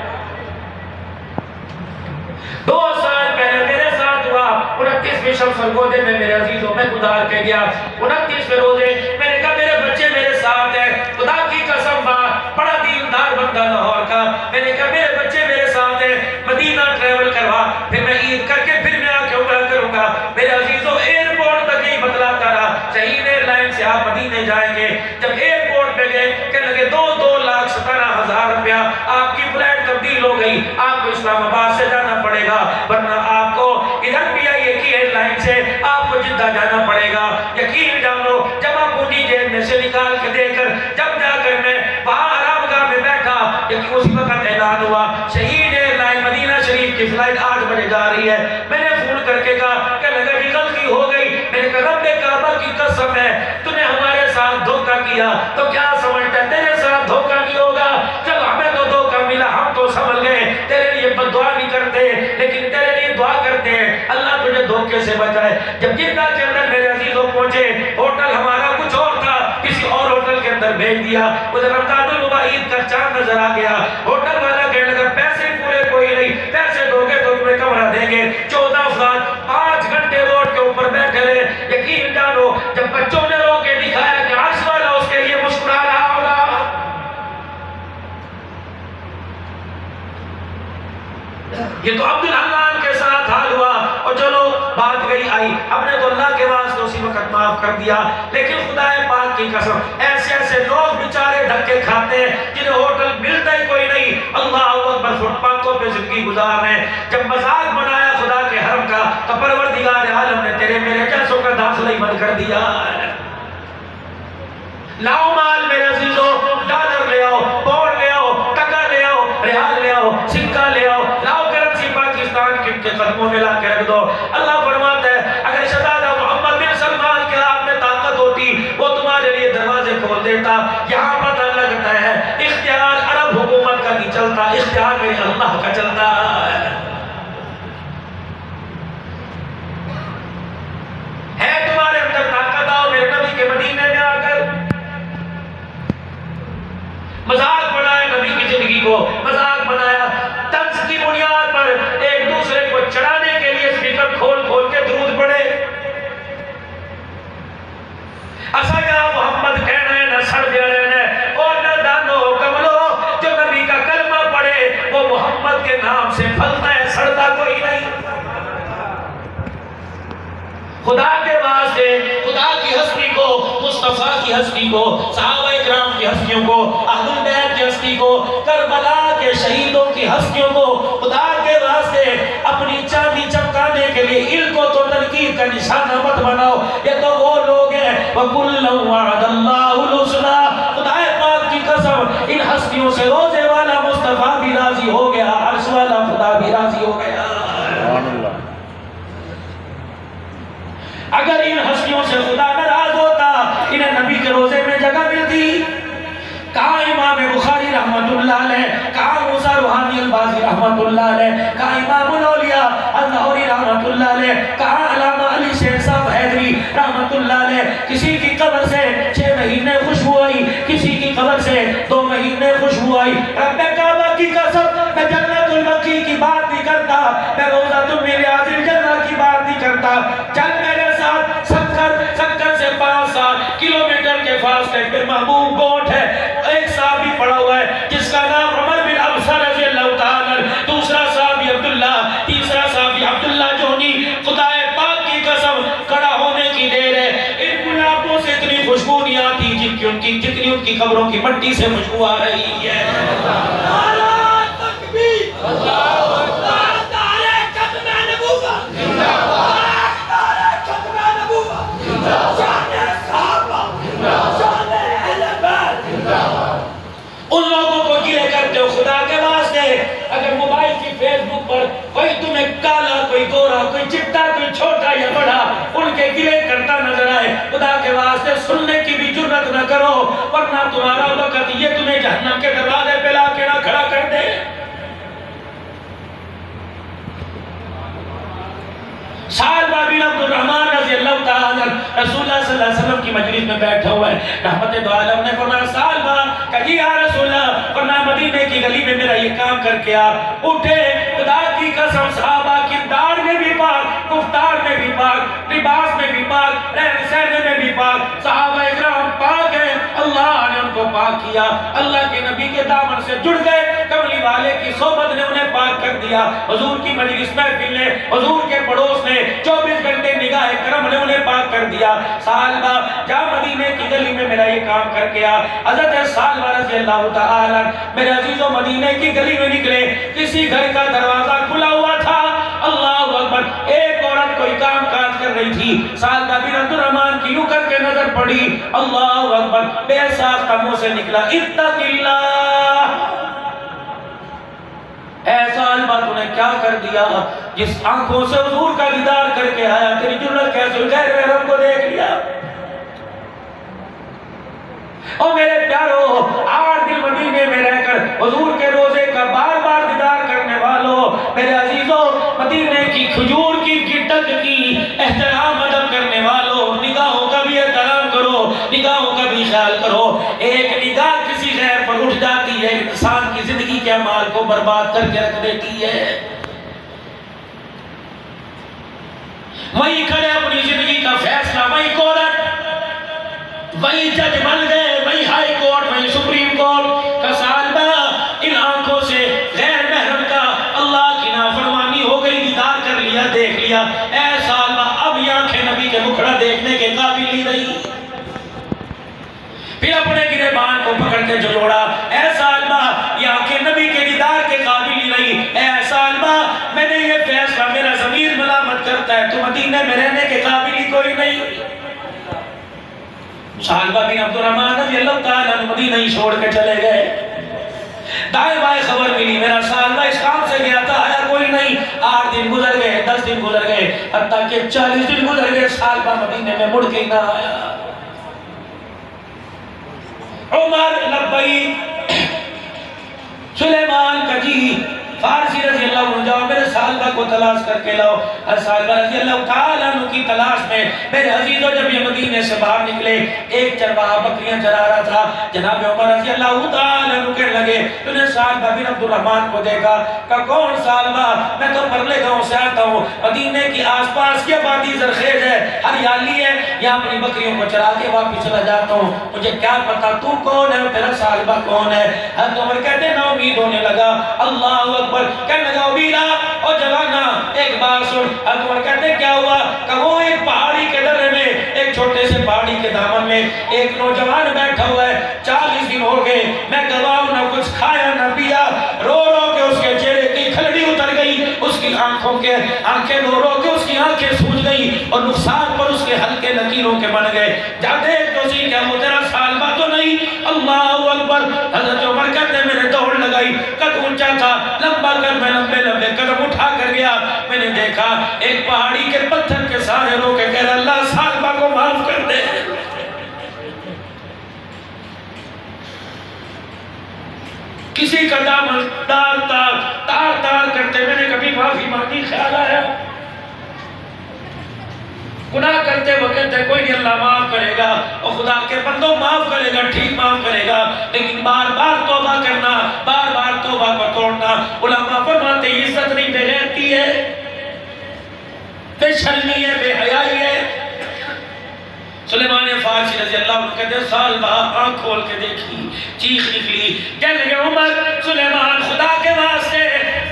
2 سال پہلے میرے ساتھ ہوا، 29ویں شب سرگودے میں میرے عزیزوں میں گزار کے گیا، 29ویں روزے میں نے کہا میرے بچے میرے ساتھ ہیں، خدا کی قسم بڑا دیندار بندہ لاہور کا، میں نے کہا میرے بچے میرے ساتھ ہیں، مدینہ ٹریول کروا، پھر میں عید کر کے پھر میں آ کے عمرہ کروں گا۔ میرے عزیزوں ایئرپورٹ تک ہی بتلاتا رہا، شہید ایئر لائن سے آپ مدینے جائیں گے۔ جب ایئرپورٹ پہ گئے کہنے لگے 2,17,000 روپیہ آپ کی فلائٹ تبدیل ہو گئی، آپ کو اسلام آباد سے جانا پڑے گا، ورنہ آپ کو ادھر بھی آئیے کی ایئر لائن سے آپ کو جدہ جانا پڑے گا۔ یقین جانو جمع پونجی جیب میں سے نکال کے دے کر جب جا کر میں وہاں آرام گاہ میں بیٹھا، لیکن اسی وقت اعلان ہوا شہید ایئر لائن مدینہ شریف کی فلائٹ 8 بجے جا رہی ہے۔ میں نے فون کر کے کہا کہ لگا بھی غلطی ہو گئی، میں نے کہا رب کعبہ کی قسم ہے تو نے ہمارے ساتھ دھوکہ کیا، تو کیا سمجھتا ہے تیرے ساتھ دھوکہ نہیں ہوگا؟ چل ہمیں تو دھوکہ ملا، ہم تو سنبھل گئے، تیرے لیے بد دعا نہیں کرتے لیکن تیرے لیے دعا کرتے ہیں اللہ تجھے دھوکے سے بچائے۔ جب جدہ کے اندر میرے عزیزوں پہنچے، ہوٹل ہمارا کچھ اور تھا، کسی اور ہوٹل کے اندر بھیج دیا، ادھر رمضان المبارک کا چاند نظر آ گیا، ہوٹل والا کہنے لگا پیسے پورے کوئی نہیں، پیسے دو گے تو تمہیں کمرہ دیں گے۔ 14 افراد 5 گھنٹے روڈ کے اوپر بیٹھے رہے۔ یقین جانو جب بچوں نے رو کے دکھایا کہ عرش والا اس کے لیے مسکرا رہا ہوگا۔ یہ تو عبدالحنان کے ساتھ حال ہوا، اور چلو بات گئی آئی، ہم نے تو اللہ کے واسطے اسی وقت معاف کر دیا، لیکن خدائے پاک کی قسم ایسے لوگ بیچارے دھکے کھاتے ہیں جنہیں ہوٹل ملتا ہی کوئی نہیں۔ اللہ اکبر، فٹ پاتھوں پہ زندگی گزار رہے ہیں. جب مذاق بنایا خدا کے حرم کا تو پروردگار عالم نے تیرے میرے جیسوں کا داخلہ ہی بند کر دیا. لاؤ مال میرے عزیزو، ڈالر لے آؤ، پاؤنڈ لے آؤ، ٹکا لے آؤ، ریال لے آؤ، سکہ لے آؤ، لاؤ کرنسی پاکستان کے قدموں میں لا کے رکھ دو. اللہ فرماتا ہے اگر شہزادہ محمد بن سلمان کے ہاتھ میں طاقت ہوتی وہ تمہارے لیے دروازے کھول دیتا. یہاں پتہ لگتا ہے اختیار عرب حکومت کا نہیں چلتا، اختیار میرے اللہ کا چلتا ہے. تمہارے اندر طاقت، آؤ میرے نبی کے مدینے میں آ کر مذاق بنایا نبی کی زندگی کو، مذاق بنایا. طنز کی بنیاد پر ایک دوسرے کو چڑھانے کے لیے اسپیکر کھول کھول کے درود پڑھے. اسا یا محمد کہنا ہے نہ سڑ دیا رہنا ہے اور نہ دانو کملو. جو نبی کا کلمہ پڑھے وہ محمد کے نام سے پھلتا ہے، سڑتا کوئی نہیں. خدا کے واسطے، خدا کی ہستی کو، مصطفیٰ کی ہستی کو، صحابہ اکرام کی ہستیوں کو، اہل بیت کی ہستی کو، کربلا کے شہیدوں کی ہستیوں کو خدا کے واسطے اپنی چاندی چمکانے کے لیے علم کو تو تنقید کا نشانہ مت بناؤ. یہ تو وہ لوگ ہیں وَكُلًّا وَعَدَ اللَّهُ الْحُسْنَىٰ. خدا پاک کی قسم ان ہستیوں سے روزے والا مصطفیٰ بھی راضی ہو گیا، عرش والا خدا بھی راضی ہو گیا. اگر ان ہستیوں سے خدا ناراض ہوتا انہیں نبی کے روزے میں جگہ ملتی. کہاں امام بخاری رحمت اللہ علیہ، کہاں موسیٰ روحانی البازی رحمت اللہ علیہ، کہاں امام الاولیاء النوری رحمت اللہ علیہ، کہاں علامہ علی شیر صاحب حیدری رحمت اللہ علیہ. کسی کی قبر سے 6 مہینے خوشبو آئی، کسی کی قبر سے 2 مہینے خوشبو آئی. رب کعبہ کی قسم میں جنت البقیع کی بات نہیں کرتا، میں روضۃ من ریاض الجنہ کی بات نہیں کرتا. چل میرے ساتھ 70 سے 5 کلومیٹر کے فاصلے پہ محبوب گوٹ ہے. ایک صحابی پڑا ہوا ہے جس کا نام عمر بن ابسہ رضی اللہ تعالیٰ، دوسرا صحابی عبداللہ، تیسرا صحابی عبداللہ جونی. خدا پاک کی قسم کھڑا ہونے کی دیر ہے، ان گلابوں سے اتنی خوشبو نہیں آتی جتنی ان کی قبروں کی مٹی سے خوشبو آ رہی ہے. نعرہ تکبیر، اللہ اکبر، نعرہ ختم نبوت، نعرہ ختم نبوت، شان صحابہ، شان اہل بیت. ان لوگوں کو گلے کرتے ہو خدا کے واسطے. اگر موبائل کی فیس بک پر کوئی تمہیں کالا، کوئی گورا، کوئی چٹا، کوئی چھوٹا یا بڑا ان کے گلے کرتا نظر آئے، خدا کے واسطے سننے کی بھی جرت نہ کرو، ورنہ تمہارا وقت یہ تمہیں جہنم کے دروازے پہ لا کے نہ کھڑا کر دے. سال بابی عبد الرحمن رضی اللہ تعالیٰ رسول اللہ صلی اللہ علیہ وسلم کی مجلس میں بیٹھا ہوا ہے. رحمت دو عالم نے فرمایا سال با کہی یا رسول اللہ، فرمایا مدینے کی گلی میں میرا یہ کام کر کے آپ اٹھے. خدا کی قسم صحابہ کردار میں بھی پاک، گفتار میں بھی پاک، لباس میں بھی پاک، رہن سہنے میں بھی پاک. صحابہ اکرام پاک ہیں، اللہ نے ان کو پاک کیا. اللہ کے نبی کے دامن سے جڑ گئے، کملی والے کی صحبت نے انہیں پاک کر دیا. حضور کی مجلس محفل نے، حضور کے پڑوس نے، 24 گھنٹے نگاہ کرم نے انہیں پاک کر دیا. سالبہ جا مدینے کی گلی میں میرا یہ کام کر کے آ. حضرت سالبہ رضی اللہ تعالیٰ میرے عزیزوں مدینے کی گلی میں نکلے. کسی گھر کا دروازہ کھلا ہوا تھا. اللہ اکبر، ایک عورت کوئی کام کاج کر رہی تھی. سالبہ بن عبد الرحمن کی یوں کر کے نظر پڑی. اللہ اکبر، بے ساختہ منہ سے نکلا اتق اللہ. ایسا البت انہیں کیا کر دیا؟ جس آنکھوں سے حضور کا دیدار کر کے آیا، تیری جرت کیسے غیر محرم کو دیکھ لیا؟ اور میرے پیارو، 8 دن مدینے میں رہ کر حضور کے روزے کا بار بار دیدار کرنے والوں، میرے عزیزوں مدینے کی کھجور کی گٹک کی احترام ادب کرنے والوں، نگاہوں کا بھی احترام کرو، نگاہوں کا بھی خیال کرو. ایک نگاہ کسی غیر پر اٹھ جاتی ہے، انسان کی زندگی کے اعمال کو برباد کر کے رکھ دیتی ہے. وہی کھڑے اپنی زندگی کا فیصلہ، وہی کورٹ، وہی جج بن گئے، وہی ہائی کورٹ، وہی سپریم کورٹ کا سالبہ. ان آنکھوں سے غیر محرم کا اللہ کی نافرمانی ہو گئی، دیدار کر لیا، دیکھ لیا. اے سالبہ، اب یہ آنکھیں نبی کے مکھڑا دیکھنے کے قابل نہیں رہی. پھر اپنے گریبان کو پکڑ کے جھلوڑا. اے سالبہ، یہ آنکھیں نبی کے دیدار کے قابل نہیں رہی. کرتا ہے تو مدینے میں رہنے کے قابل ہی کوئی نہیں. صالبہ بن عبد الرحمن رضی اللہ تعالیٰ عنہ مدینہ ہی چھوڑ کے چلے گئے. دائیں بائیں خبر ملی میرا صالبہ اس کام سے گیا تھا آیا کوئی نہیں. 8 دن گزر گئے, 10 دن گزر گئے, حتیٰ کہ 40 دن گزر گئے, صالبہ مدینے میں مڑ کے نہ آیا. عمر لبیک سلیمان کا جی فارسی رضی اللہ عنہ جاؤ میرے صالبہ کو تلاش کر کے لاؤ. صالبہ رضی اللہ تعالیٰ عنہ کی تلاش میں میرے عزیزوں جب یہ مدینے سے باہر نکلے, ایک چرواہا بکریاں چرا رہا تھا. جناب عمر رضی اللہ تعالیٰ عنہ کہنے لگے تو نے صالبہ بن عبد الرحمن کو دیکھا. کہا کون صالبہ؟ میں تو پرلے گاؤں سے آتا ہوں, مدینے کی آس پاس کی آبادی زرخیز ہے, ہریالی ہے, یہاں اپنی بکریوں کو چرا کے واپس چلا جاتا ہوں, مجھے کیا پتا تو کون ہے, تیرا صالبہ کون ہے. حضرت عمر کہتے ہیں نا امید ہونے لگا. اللہ اکبر. کہنے لگا عبیدہ او جوانا ایک بات سن. حضرت عمر کہتے ہیں کیا ہوا؟ کہ وہ ایک پہاڑی کے درے میں, ایک چھوٹے سے پہاڑی کے دامن میں ایک نوجوان بیٹھا ہوا ہے. 40 دن ہو گئے, میں گواہ نہ کچھ کھایا نہ پیا, رو رو کے اس کے چہرے کی کھلڑی اتر گئی, اس کی آنکھیں رو رو کے اس کی آنکھیں سوج گئی اور نقصان پر اس کے ہلکے لکیروں کے بن گئے. جاتے ایک تو سی کیا وہ تیرا صالبہ تو نہیں؟ اللہ اکبر. حضرت عمر کہتے ہیں میں نے دوڑ لگائی, قد اونچا تھا, لمبا کر میں لمبے لمبے قدم اٹھا کر گیا. میں نے دیکھا ایک پہاڑی کے پتھر کے سارے رو کے کہہ رہا اللہ صالبہ کو معاف کر دے. کسی کا دامن تار کرتے میں نے کبھی معافی مانگی, خیال آیا گناہ کرتے وقت ہے کوئی نہیں اللہ معاف کرے گا, اور خدا کے بندوں معاف کرے گا, ٹھیک معاف کرے گا, لیکن بار بار توبہ کرنا, بار بار توبہ کو توڑنا. علماء فرماتے ہیں عزت نہیں بے غیرتی ہے, بے شرمی ہے, بے حیائی ہے. سلیمان فارسی رضی اللہ عنہ کہتے ہیں صالبہ آنکھ کھول کے دیکھی, چیخ نکلی, کہنے لگے عمر سلیمان خدا کے واسطے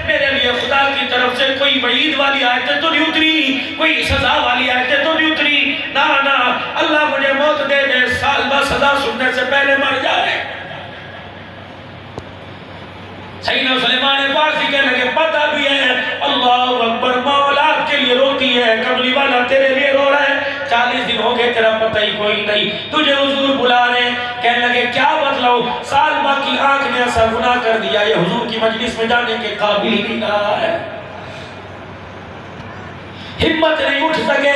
میرے لیے خدا کی طرف سے کوئی وعید والی آیتیں تو نہیں اتری, کوئی سزا والی آیتیں تو نہیں اتری, نا اللہ مجھے موت دے دے, صالبہ سزا سننے سے پہلے مر جائے. سیدنا سلیمان فارسی کہنے لگے پتہ بھی ہے اللہ اکبر, ماں اولاد کے لیے روتی ہے, کملی والا تیرے لیے رو رہا ہے. 40 دن ہو گئے تیرا پتہ ہی کوئی نہیں, تجھے حضور بلا رہے. کہنے لگے کیا بتلاؤ؟ صالبہ کی آنکھ نے ایسا گناہ کر دیا یہ حضور کی مجلس میں جانے کے قابل ہی نہیں رہا ہے. ہمت نہیں اٹھ سکے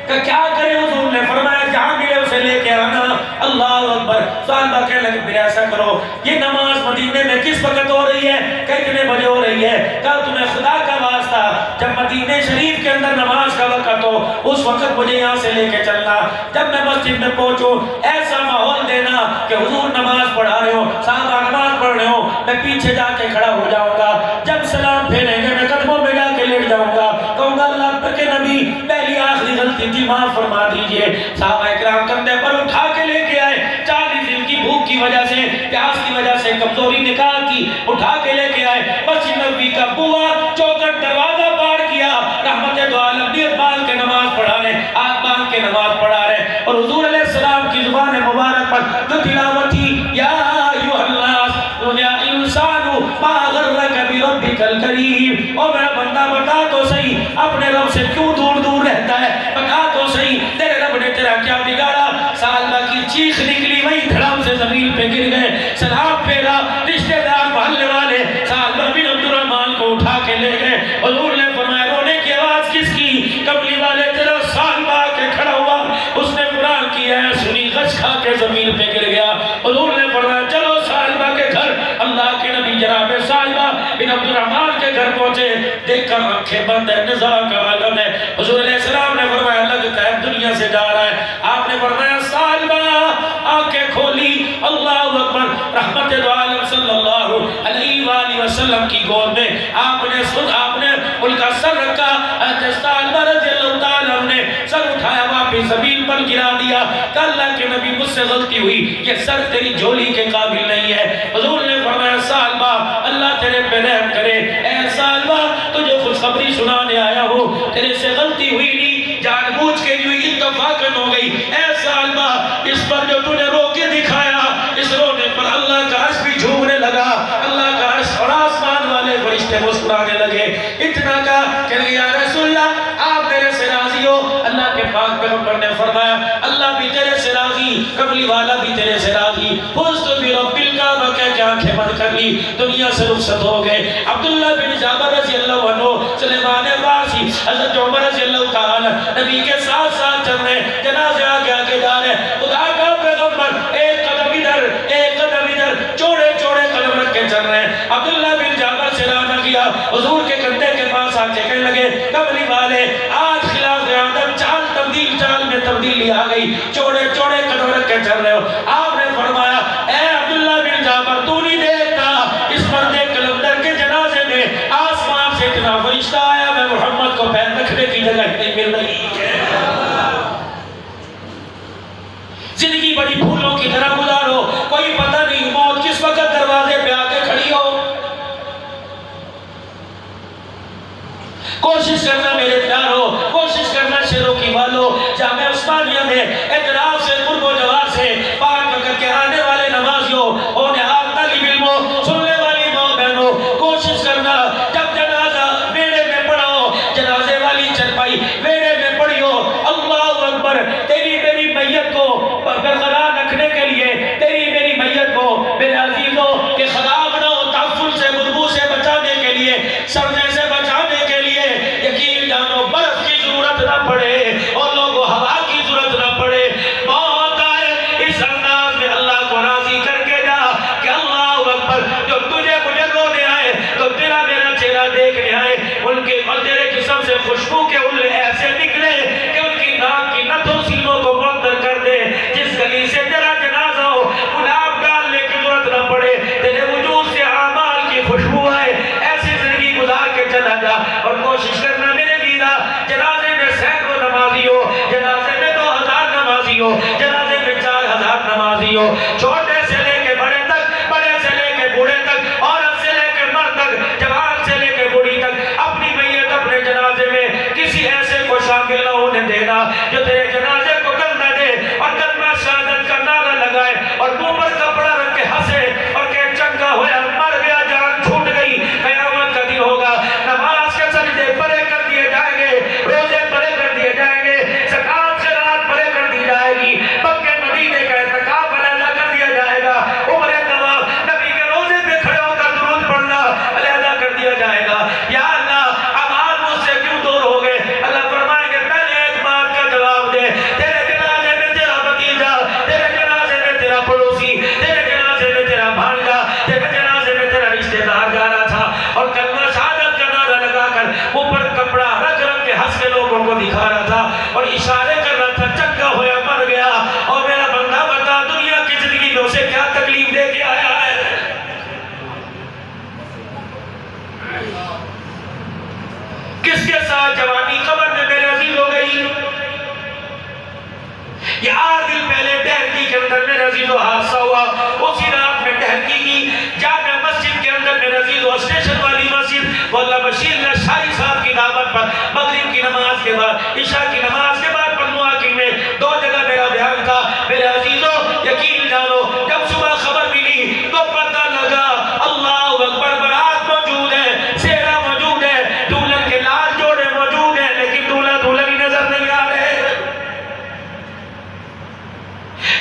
کہ کیا کرے. حضور نے فرمایا جہاں ملے اسے لے کے آنا. اللہ اکبر. صالبہ کہنے لگے پھر ایسا کرو, یہ نماز مدینے میں کس وقت ہو رہی ہے, کتنے بجے ہو رہی ہے؟ کہا تمہیں خدا کا واسطہ جب مدینے شریف کے اندر نماز کا وقت ہو اس وقت مجھے یہاں سے لے کے چلنا. جب میں مسجد میں پہنچوں ایسا ماحول دینا کہ حضور نماز پڑھا رہے ہو, صحابہ نماز پڑھ رہے ہو, میں پیچھے جا کے کھڑا ہو جاؤں گا. جب سلام پھیریں گے میں قدموں میں جا کے لیٹ جاؤں گا, کہوں گا اللہ کے نبی پہلی آخری غلطی تھی معاف فرما دیجئے. صحابہ اکرام کندھے پر اٹھا کے لے کے آئے, 40 دن کی بھوک کی وجہ سے, پیاس کی وجہ سے, کمزوری نکال کی, اٹھا کے لے کے آئے. مسجد نبوی کا بوا چوکھٹ دروازہ پار کیا, رحمت دو عالم نیت باندھ کے نماز پڑھا رہے, ہاتھ باندھ کے نماز پڑھا رہے, اور حضور علیہ السلام کی زبان مبارک پر جو تلاوت تھی یا ایھا الناس یا انسان ما غرک بربک الکریم. اور میرا بندہ بتا تو صحیح اپنے رب سے کیوں دور دور رہتا ہے, بتا تو صحیح تیرے رب نے تیرا کیا بگاڑا. صالبہ کی چیخ نکلی, وہی دھڑام سے زمین پہ گر گئے. سلام پھیرا, رشتہ دار محلے والے صالبہ بن عبد الرحمن کو اٹھا کے لے گئے. حضور نے فرمایا رونے کی آواز کس کی؟ کملی والے تیرا صالبہ کے کھڑا ہوا, اس نے قرآن کی ہے سنی, غش کھا کے زمین پہ گر گیا. حضور نے فرمایا چلو صالبہ کے گھر. اللہ کے نبی جناب صالبہ بن عبد الرحمن کے گھر پہنچے, دیکھ کر آنکھیں بند ہے, نزاع کا عالم ہے. حضور علیہ السلام نے فرمایا لگتا ہے دنیا سے جا رہا ہے. آپ نے فرمایا صالبہ آنکھیں کھولی. اللہ اکبر. رحمت دو عالم صلی اللہ علیہ وآلہ وسلم کی گود میں آپ نے ان کا سر رکھا. حضرت صالبہ رضی اللہ تعالیٰ نے سر اٹھایا, واپس زمین پر گرا دیا. کہ اللہ کے نبی مجھ سے غلطی ہوئی, یہ سر تیری جھولی کے قابل نہیں ہے. حضور نے فرمایا صالبہ اللہ تیرے پہ رحم کرے. اے صالبہ تجھے خوشخبری سنانے آیا ہوں, تیرے سے غلطی ہوئی نہیں, جان بوجھ کے ہوئی, اتفاقاً ہو گئی. اے صالبہ اس پر جو تو نے رو کے دکھایا, اس رونے پر اللہ کا عرش بھی جھومنے لگا, اللہ کا عرش اور آسمان والے فرشتے مسکرانے لگے. اتنا کہا کہ یا رسول اللہ آپ میرے کملی والا بھی تیرے سے راضی، فزت برب الکعبہ کہہ کے آنکھیں بند کر لی، دنیا سے رخصت ہو گئے۔ عبداللہ بن جابر رضی اللہ عنہ، سلیمان الراشی، حضرت عمر رضی اللہ تعالیٰ نبی کے ساتھ ساتھ چل رہے، جنازے آگے آگے جا رہے، خدا کا پیغمبر ایک قدم ادھر ایک قدم ادھر چوڑے چوڑے قدم رکھ کے چل رہے ہیں۔ عبداللہ بن جابر سے رانا کیا، حضور کے کندھے کے پاس آ کے کہنے لگے کملی والے آج خلاف عادت چال میں تبدیلی آ گئی، چوڑے چوڑے قدم رکھ کے چل رہے ہو۔ آپ نے فرمایا اے عبداللہ بن جابر تو نہیں دیکھتا اس مردے کلندر کے جنازے میں آسمان سے اتنا فرشتہ آیا، میں محمد کو پیر رکھنے کی جگہ نہیں مل رہی ہے۔ زندگی بڑی پھولوں کی طرح گزارو، کوئی پتہ نہیں موت کس وقت دروازے پہ آ کے کھڑی ہو۔ کوشش کرنا میرے پیارو، کوشش کرنا شیروں کی والو، جامعہ عثمانیہ میں اعتراف سے قرب و جوار سے پاک پکڑ کے آنے والے نمازیوں اور نہار طالب علموں، سننے والی ماں بہنوں، کوشش کرنا جب جنازہ بیڑے میں پڑھو، جنازے والی چرپائی بیڑے میں پڑھو، اللہ اکبر، تیری میری میت کو برقرار رکھنے کے لیے، تیری میری میت کو میرے عزیزوں کہ خراب نہ ہو، تعفن سے بدبو سے بچانے کے لیے، سردے سے بچانے کے لیے، یقین جانو برف کی ضرورت نہ پڑے اور لوگوں ہوا کی ضرورت نہ پڑے، موت آئے اس انداز میں اللہ کو راضی کر کے جا کہ اللہ اکبر، جو تجھے مجھے رونے آئے تو تیرا میرا چہرہ دیکھنے آئے، ان کے اور تیرے جسم سے خوشبو کے اولے ایسے نکلے کہ ان کی ناک کی نتھوں سینوں کو معطر کر دے، جس گلی سے تیرا جنازہ ہو گلاب ڈالنے کی ضرورت نہ پڑے، تیرے وجود سے اعمال کی خوشبو آئے، ایسی زندگی گزار کے چلا جا اور کوشش کرنا میرے لیدہ، جنازے میں سینکڑوں نمازی ہو، جنازے میں 2000 نمازی ہو، جنازے میں 4000 نمازی ہو، چھوٹے سے لے کے بڑے تک، بڑے سے لے کے بوڑھے تک، عورت سے لے کے مرد تک، جوان سے لے کے بوڑھی تک، اپنی میت اپنے جنازے میں کسی ایسے کو شامل نہ ہونے دینا جو تیرے جنازے کو کندھا دے اور کلمہ شہادت کا نعرہ لگائے اور منہ پر کپڑا رکھ کے ہنسے اور کہ چنگا ہویا مر گیا جان چھوٹ گئی، قیامت کا دن ہوگا، نماز کے سجدے پرے کر دیے جائیں گے، روزے پرے کر دیے جائیں گے، زکات خیرات پرے کر دی جائے گی، مکہ مدینے کا اعتکاف علیحدہ کر دیا جائے گا، عمرے تمام نبی کے روزے پہ کھڑے ہو کر درود پڑھنا علیحدہ کر دیا جائے گا۔ یا اللہ اعمال مجھ سے کیوں دور ہو گئے؟ اللہ فرمائیں گے پہلے ایک بات کا جواب دے، تیرے جنازے میں تیرا بھتیجا، تیرے جنازے میں تیرا پڑوسی، تیرے جنازے میں تیرا بھانجا، تیرے جنازے میں تیرا رشتہ دار جا رہا تھا اور کلمہ شہادت کا نعرہ لگا کر منہ پر کپڑا رکھ رکھ کے ہنس کے لوگوں کو دکھا رہا تھا اور اشارے کر رہا تھا چنگا ہویا مر گیا، اور میرا بندہ بتا دنیا کی زندگی میں اسے کیا تکلیف دے کے آیا ہے؟ کس کے ساتھ جوانی قبر میں میرے عزیز ہو گئی؟ یہ 8 دن پہلے ڈہرکی کے اندر میرے عزیزو حادثہ ہوا، اسی رات میں ڈہرکی کی جامع مسجد کے اندر میرے عزیزو اسٹیشن والی مسجد مولا بشیر لشاری صاحب کی دعوت پر مغرب کی نماز کے بعد عشاء کی نماز کے بعد پنو حاکم میں 2 جگہ میرا بیان تھا۔ میرے عزیزو یقین جانو جب صبح خبر ملی تو پتہ لگا اللہ اکبر، برات موجود ہے، سہرا موجود ہے، دولہن کے لال جوڑے موجود ہیں، لیکن دولہا دولہن ہی نظر نہیں آ رہے۔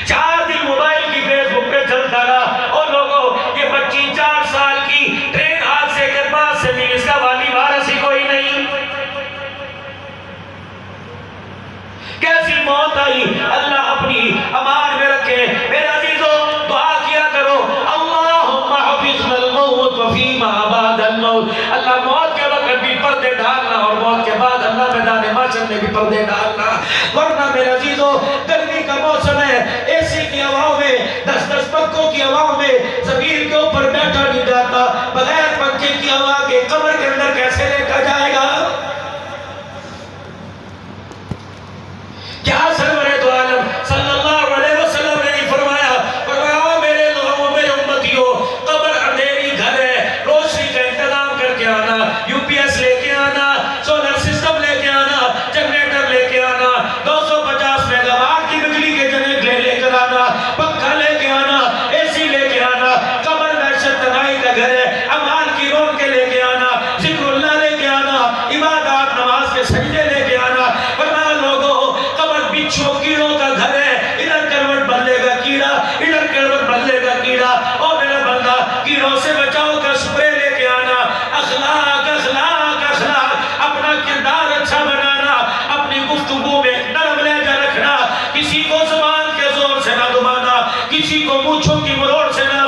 4 دن موبائل کی فیس بک پہ چلتا رہا اور لوگوں یہ بچی 4 سال کی ٹرین حادثے کے بعد سے بھی اس کا والی وارث ہی کوئی نہیں، کیسی موت آئی؟ اللہ اپنی امان میں رکھے۔ میرے عزیزو دعا کیا کرو اللہم حفظنا الموت وفیما بعد الموت، اللہ موت کے وقت بھی پردے ڈالنا اور موت کے بعد اللہ میدان محشر میں بھی پردے ڈالنا، ورنہ میرے عزیزو گرمی کا موسم ہے، اے سی کی ہواؤں میں 10 پنکھوں کی ہواؤں میں زمین کے اوپر بیٹھا نہیں جاتا، بغیر پنکھے کی ہوا کے قبر کے اندر کیسے لیٹا جائے گا؟ کیا سرور دو عالم صلی اللہ علیہ وسلم نے فرمایا میرے لوگوں میرے امتیوں، قبر اندھیری گھر ہے، روشنی کا انتظام کر کے آنا، یو پی ایس لے کے آنا، سولر سسٹم لے کے آنا، جنریٹر لے کے آنا، 250 میگا واٹ کی بجلی کے جنریٹر لے کر آنا، پنکھا لے کے آنا، اے سی لے کے آنا، کے بدلے کا کیڑا، او میرا بندہ کیڑوں سے بچاؤ کا سپرے لے کے آنا، اخلاق اخلاق اخلاق، اپنا کردار اچھا بنانا، اپنی گفتگو میں نرم لہجہ رکھنا، کسی کو زبان کے زور سے نہ دبانا، کسی کو مونچھوں کی مروڑ سے نہ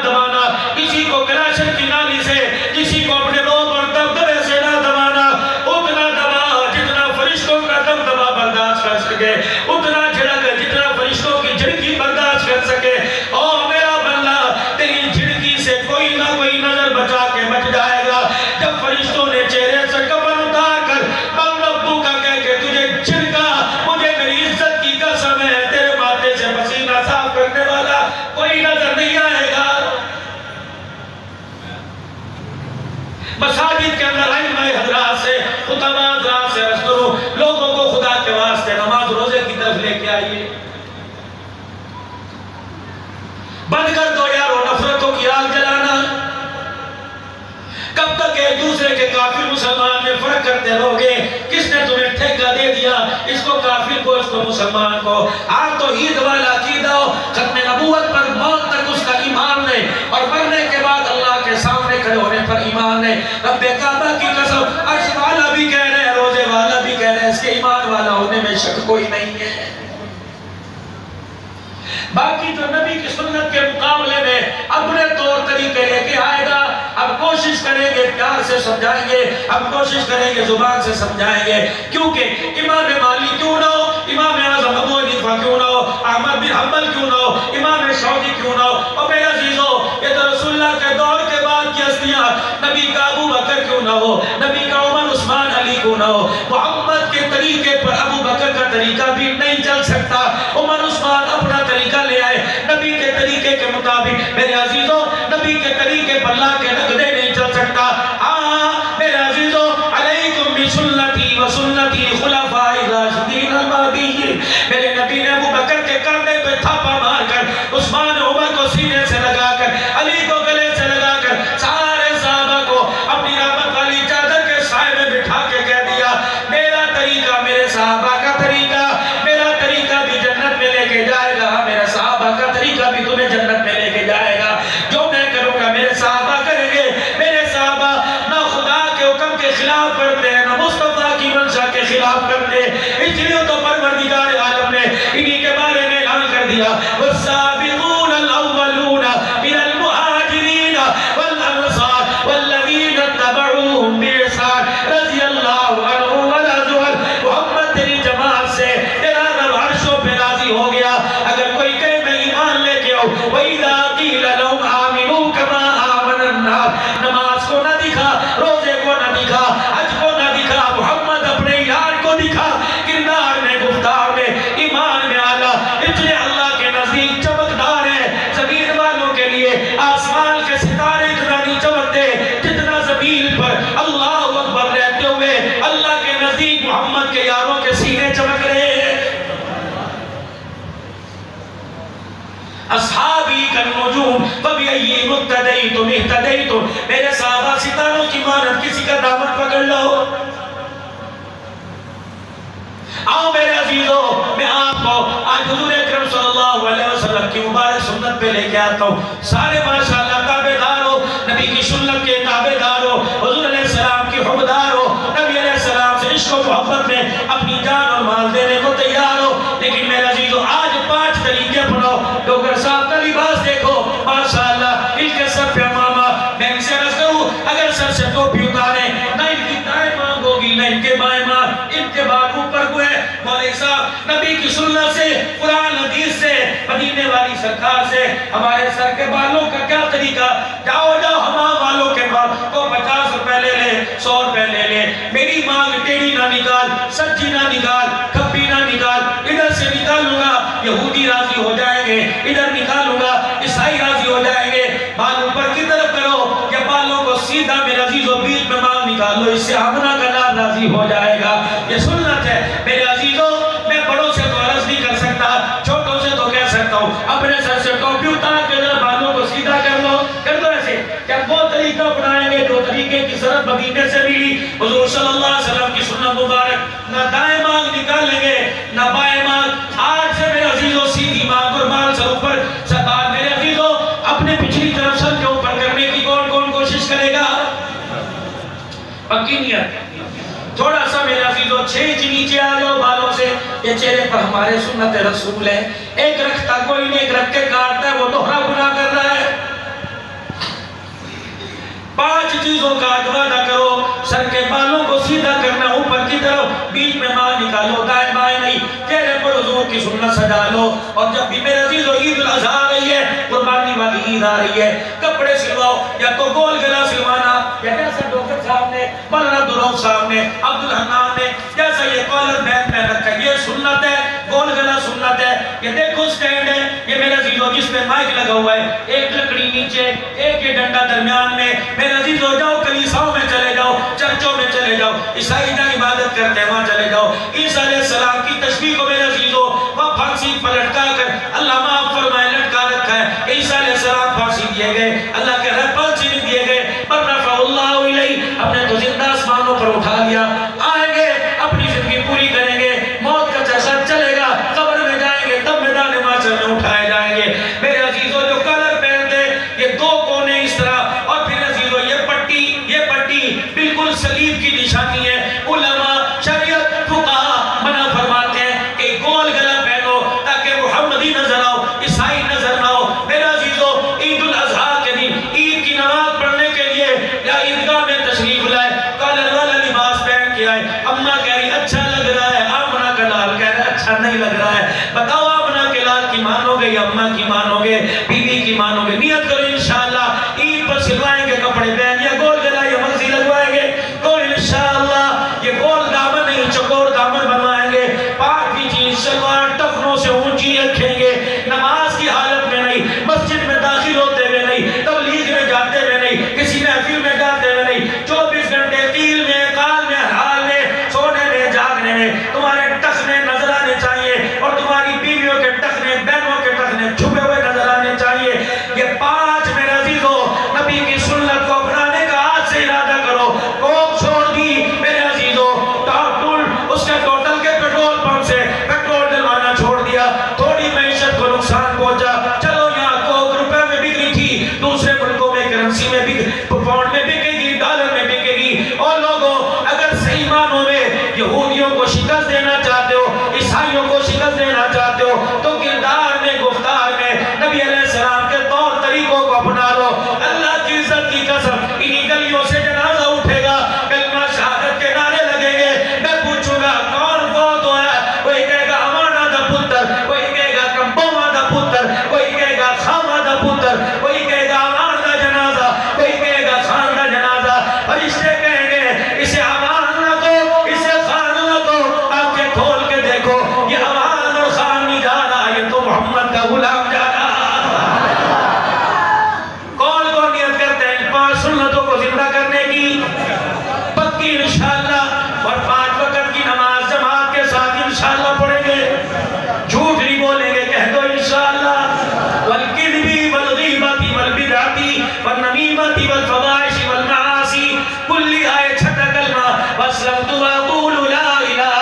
دبانا، کسی کو گلاشن کی نالی سے، کسی کو اپنے روب اور دبدبے سے نہ دبانا، اتنا دبا جتنا فرشتوں کا دبدبا برداشت کر سکے، اتنا جھڑک جتنا فرشتوں کی جھڑکی برداشت کر سکے۔ او میرا بندہ تیری جھڑکی سے کوئی نہ کوئی نظر بچا کے بچ جائے گا۔ جب فرشتوں نے چہرے سے کفن اتار کر من ربو کا کہہ کے تجھے جھڑکا، مجھے میری عزت کی قسم ہے تیرے ماتھے سے پسینہ صاف کرنے والا کوئی نظر نہیں آئے گا۔ مساجد کے اندر ائمہ حضرات سے، خطبہ حضرات سے عرض کروں، لوگوں کو خدا کے واسطے نماز روزے کی طرف لے کے آئیے۔ بند کر دو یارو نفرتوں کی آگ جلانا۔ کب تک ایک دوسرے کے کافر مسلمان میں فرق کرتے رہوگے؟ کس نے تمہیں ٹھیکہ دے دیا؟ اس کو کافر کو، اس کو مسلمان کو۔ آج تو عید والا عقیدہ ہو، ختم نبوت پر موت تک اس کا ایمان نہیں، اور مرنے کے بعد اللہ کے سامنے کھڑے ہونے پر ایمان نہیں۔ رب کعبہ کی قسم، عرش والا بھی کہہ رہے ہیں، روزے والا بھی کہہ رہے ہیں، اس کے ایمان والا ہونے میں شک کوئی نہیں ہے۔ باقی جو نبی کی سنت کے مقابلے میں اپنے طور طریقے لے کے آئے گا، اب کوشش کریں گے پیار سے سمجھائیں گے، اب کوشش کریں گے زبان سے سمجھائیں گے، کیونکہ امام مالک کیوں نہ ہو، امام اعظم ابو حنیفہ کیوں نہ ہو، احمد بن حنبل کیوں نہ ہو، امام شافعی کیوں نہ ہو، اور میرے عزیزو یہ تو رسول اللہ کے دور کے بعد کی ہستیاں، نبی کا ابو بکر کیوں نہ ہو، نبی کا عمر عثمان علی کیوں نہ ہو، محمد کے طریقے پر ابو بکر کا طریقہ بھی نہیں چل سکتا، عمر عثمان اپنا طریقہ لے آئے نبی کے طریقے کے مطابق۔ میرے عزیزو نبی کے طریقے پر لا کے نقدے نہیں چل سکتا۔ میرے عزیزو علیکم بسنتی و سنتی خلفاء الراشدین المہدیین۔ میرے نبی نے ابو بکر کے کندھے پہ تھاپا مار کر، عثمان عمر کو سینے سے لگا کر، علی کو گلے سے لگا کر، سارے صحابہ کو اپنی رحمت والی چادر کے سائے میں بٹھا کے کہہ دیا، میرا طریقہ میرے صحابہ کا طریقہ، میرا طریقہ بھی جنت میں لے کے جائے گا، میرے صحابہ کا طریقہ بھی تمہیں جنت میں لے کے جائے گا۔ جو میں کروں گا میرے صحابہ کریں گے۔ میرے صحابہ نہ خدا کے حکم کے خلاف کرتے ہیں، نہ مصطفیٰ کی منشا کے خلاف کرتے ہیں، اس لیے تو پروردگار عالم نے انہی کے بارے میں اعلان کر دیا، والسابقون الاولون من المہاجرین والانصار والذین اتبعوهم بإحسان رضی اللہ عنہم ورضوا عنہ۔ محمد تیری جماعت سے تیرا رب عرشوں پہ راضی ہو گیا۔ اگر کوئی کہے میں ایمان لے کے آؤں، وَإِذَا قِيلَ لَهُمْ آمِنُوا كَمَا آمَنَ النَّاسُ، نماز کو نہ دکھا، روزے کو نہ دکھا، حج کو نہ دکھا، محمد اپنے یار کو دکھا، کردار میں، گفتار میں، ایمان میں آنا۔ اس لیے اللہ کے نزدیک چمکدار ہے، زمین والوں کے لیے آسمان کے ستارے اتنا نہیں چمکتے جتنا زمین پر اللہ اکبر رہتے ہوئے اللہ کے نزدیک محمد کے یاروں کے سینے چمک رہے ہیں۔ اصحابی کالنجوم فبأی مقتدیتم اہتدیتم، میرے صحابہ ستاروں کی مانند کسی کا دامن پکڑ لو۔ آؤ میرے عزیزو، میں آپ کو آج حضور اکرم صلی اللہ علیہ وسلم کی مبارک سنت پہ لے کے آتا ہوں۔ سارے ماشاءاللہ تابعدار ہو، نبی کی سنت کے تابعدار ہو، حضور علیہ السلام کی حبدار ہو، نبی علیہ السلام سے عشق و محبت میں اپنی جان اور مال دینے کو تیار ہو۔ لیکن میرے عزیزو آج 5 طریقے اپناؤ۔ ڈاکٹر صاحب کا لباس دیکھو ماشاءاللہ، ان کے سر پہ امامہ، میں ان سے عرض کروں اگر سر سے ٹوپی اتارے نہ ان کی دائیں مانگ ہوگی نہ ان کے بائیں مانگ، ان کے بعد اوپر ہوئے۔ مولوی صاحب نبی کی سنت سے، قرآن حدیث سے، مدینے والی سرکار سے ہمارے سر کے بالوں کا کیا طریقہ؟ جاؤ ہمارے والوں کے بال کو 50 روپے لے لے، 100 روپے لے لے، میری مانگ ٹیڑھی نہ نکال، سچی نہ نکال، کھپی نہ نکال، ادھر سے نکالوں گا یہودی راضی ہو جائیں گے، ادھر نکالوں گا عیسائی راضی ہو جائیں گے۔ بال اوپر کی طرف کرو یا بالوں کو سیدھا میرے عزیز و بیچ میں مانگ نکال لو، اس سے آمنہ کا لال راضی ہو جائے گا۔ یہ سنت ہے میرے عزیزوں۔ میں بڑوں سے تو عرض نہیں کر سکتا، چھوٹوں سے تو کہہ سکتا ہوں، اپنے سر سے ٹوپی اتار کے ذرا بالوں کو سیدھا کر دو ایسے، استقبال میرے عزیزوں اپنے پچھلی طرف سر کے اوپر کرنے کی کون کون کوشش کرے گا؟ پکی نیت تھوڑا سا میرے عزیزوں 6 انچ نیچے آ جاؤ بالوں سے. یہ چہرے پر ہمارے سنت رسول ہے. ایک رکھتا کوئی نہیں, ایک رکھ کے کاٹتا ہے وہ دوہرا گناہ کر رہا ہے. 5 چیزوں کا وعدہ کرو. سر کے بالوں کو سیدھا کرنا اوپر کی طرف, بیچ میں ماں نکالو, دائیں بائیں نہیں. چہرے پر حضور کی سنت سجا لو. اور جب بھی میرے عزیزوں عید الاضحیٰ آ رہی ہے, قربانی والی عید آ رہی ہے, کپڑے سلواؤ. یا تو گول گلا سلوانا, یا جیسا ڈاکٹر صاحب نے, مولانا عبدالرؤف صاحب نے, عبدالحنان نے جیسا یہ کالر بینڈ میں رکھا, یہ سنت ہے. گول گلا سنت ہے. یہ دیکھو سٹینڈ ہے, یہ میرے عزیزوں جس پہ مائک لگا ہوا ہے, ایک لکڑی نیچے, ایک یہ ڈنڈا درمیان میں. میرے عزیزوں جاؤ کلیساؤں میں چلے جاؤ, چرچوں میں چلے جاؤ, عیسائی جہاں عبادت کرتے ہیں وہاں چلے جاؤ. عیسیٰ علیہ السلام کی تشبیہ کو میرے عزیزوں وہاں پھانسی پر لٹکا کر اللہ معاف فرمائے لٹکا رکھا ہے. عیسیٰ علیہ السلام پھانسی دیے گئے, اللہ کے رب پھانسی نہیں دیے گئے, پر رفع اللہ الیہ, ہم نے تو زندہ آسمانوں پر اٹھا لیا. آئیں گے اپنی زندگی پوری کریں گے, موت کا چرچا چلے گا, قبر میں جائیں گے, تب میدان محشر میں اٹھائے جائیں گے. میرے عزیزوں جو کلر پہنتے یہ 2 کونے اس طرح, اور پھر عزیزوں یہ پٹی بالکل صلیب کی نشانی ہے. علماء شریعت فقہاء منع فرماتے ہیں کہ گول گلا پہنو تاکہ محمدی نظر آؤ, عیسائی نظر نہ آؤ. میرے عزیزوں عید الاضحیٰ کے دن عید کی نماز پڑھنے کے لیے یا عیدگاہ میں تشریف لائے, کالر والا لباس پہن کے آئے. اماں کہہ رہی اچھا لگ رہا ہے, آمنہ کا لال کہہ رہا ہے اچھا نہیں لگ رہا ہے. بتاؤ آمنہ کے لال کی مانو گے یا اماں کی مانو گے, بیوی کی مانو گے؟ نیت کرو انشاءاللہ عید پر سلوائیں گے کپڑے پہن, یا گول گلا یا مرضی لگوائیں گے تو انشاءاللہ یہ گول دامن نہیں چکور دامن بنوائیں گے. پاک کی چیز شلوار ٹخنوں سے اونچی رکھیں گے, نماز کی حالت میں نہیں, مسجد میں داخل ہوتے ہوئے نہیں, تبلیغ میں جاتے ہوئے نہیں, کسی محفل میں جاتے ہوئے نہیں. 24 گھنٹے قیل میں, قال میں, حال میں, سونے میں, جاگنے میں تمہارے ٹخنے نظر آنے چاہیے, اور تمہاری بیویوں کے ٹخنے, بہنوں کے ٹخنے چھپے ہوئے نظر آنے چاہیے. یہ 5 میرے عزیزوں نبی کی سنت کو اپنانے کا آج سے ارادہ کرو. کوک چھوڑ دی میرے عزیزوں, اس کے ٹوٹل کے پیٹرول پمپ سے پیٹرول ڈلوانا چھوڑ دیا, تھوڑی معیشت کو نقصان پہنچا. چلو یہاں کوک روپے میں بک رہی تھی, دوسرے ملکوں میں کرنسی میں پاؤنڈ میں بکے گی, ڈالر میں بکے گی. اور لوگوں اگر صحیح معنوں میں یہودیوں کو شکست دینا چاہتے ہو, عیسائیوں کو شکست دینا چاہتے ہو, تو کردار میں, گفتار میں نبی علیہ السلام کے طور طریقوں کو اپنا لو. اللہ کی عزت کی قسم انہی گلیوں سے جنازہ اٹھے گا, کلمہ شہادت کے نعرے لگیں گے. میں پوچھوں گا کون فوت ہوا ہے, کوئی کہے گا امانہ دا پتر, کوئی کہے گا کمبوما دا پتر, کوئی کہے گا خامہ دا پتر, کوئی کہے گا امان دا جنازہ, کوئی کہے گا خان دا جنازہ. فرشتے کہیں گے اسے امان نہ دو, اسے خان نہ دو. آنکھیں کھول کے دیکھو, یہ امان اور خان نہیں جا رہا, یہ تو محمد کا غلام جا رہا. کون کون نیت کرتے ہیں 5 سنتوں کو زندہ کرنے کی؟ پکی انشاءاللہ. اور 5 وقت کی نماز جماعت کے ساتھ انشاءاللہ پڑھیں گے, جھوٹ نہیں بولیں گے, کہہ دو انشاءاللہ. والکذبی والغیبتی والبدعتی والنمیمتی والفواحش والمعاصی کلی آئے چھٹا کلمہ واسلمت واقول لا الہ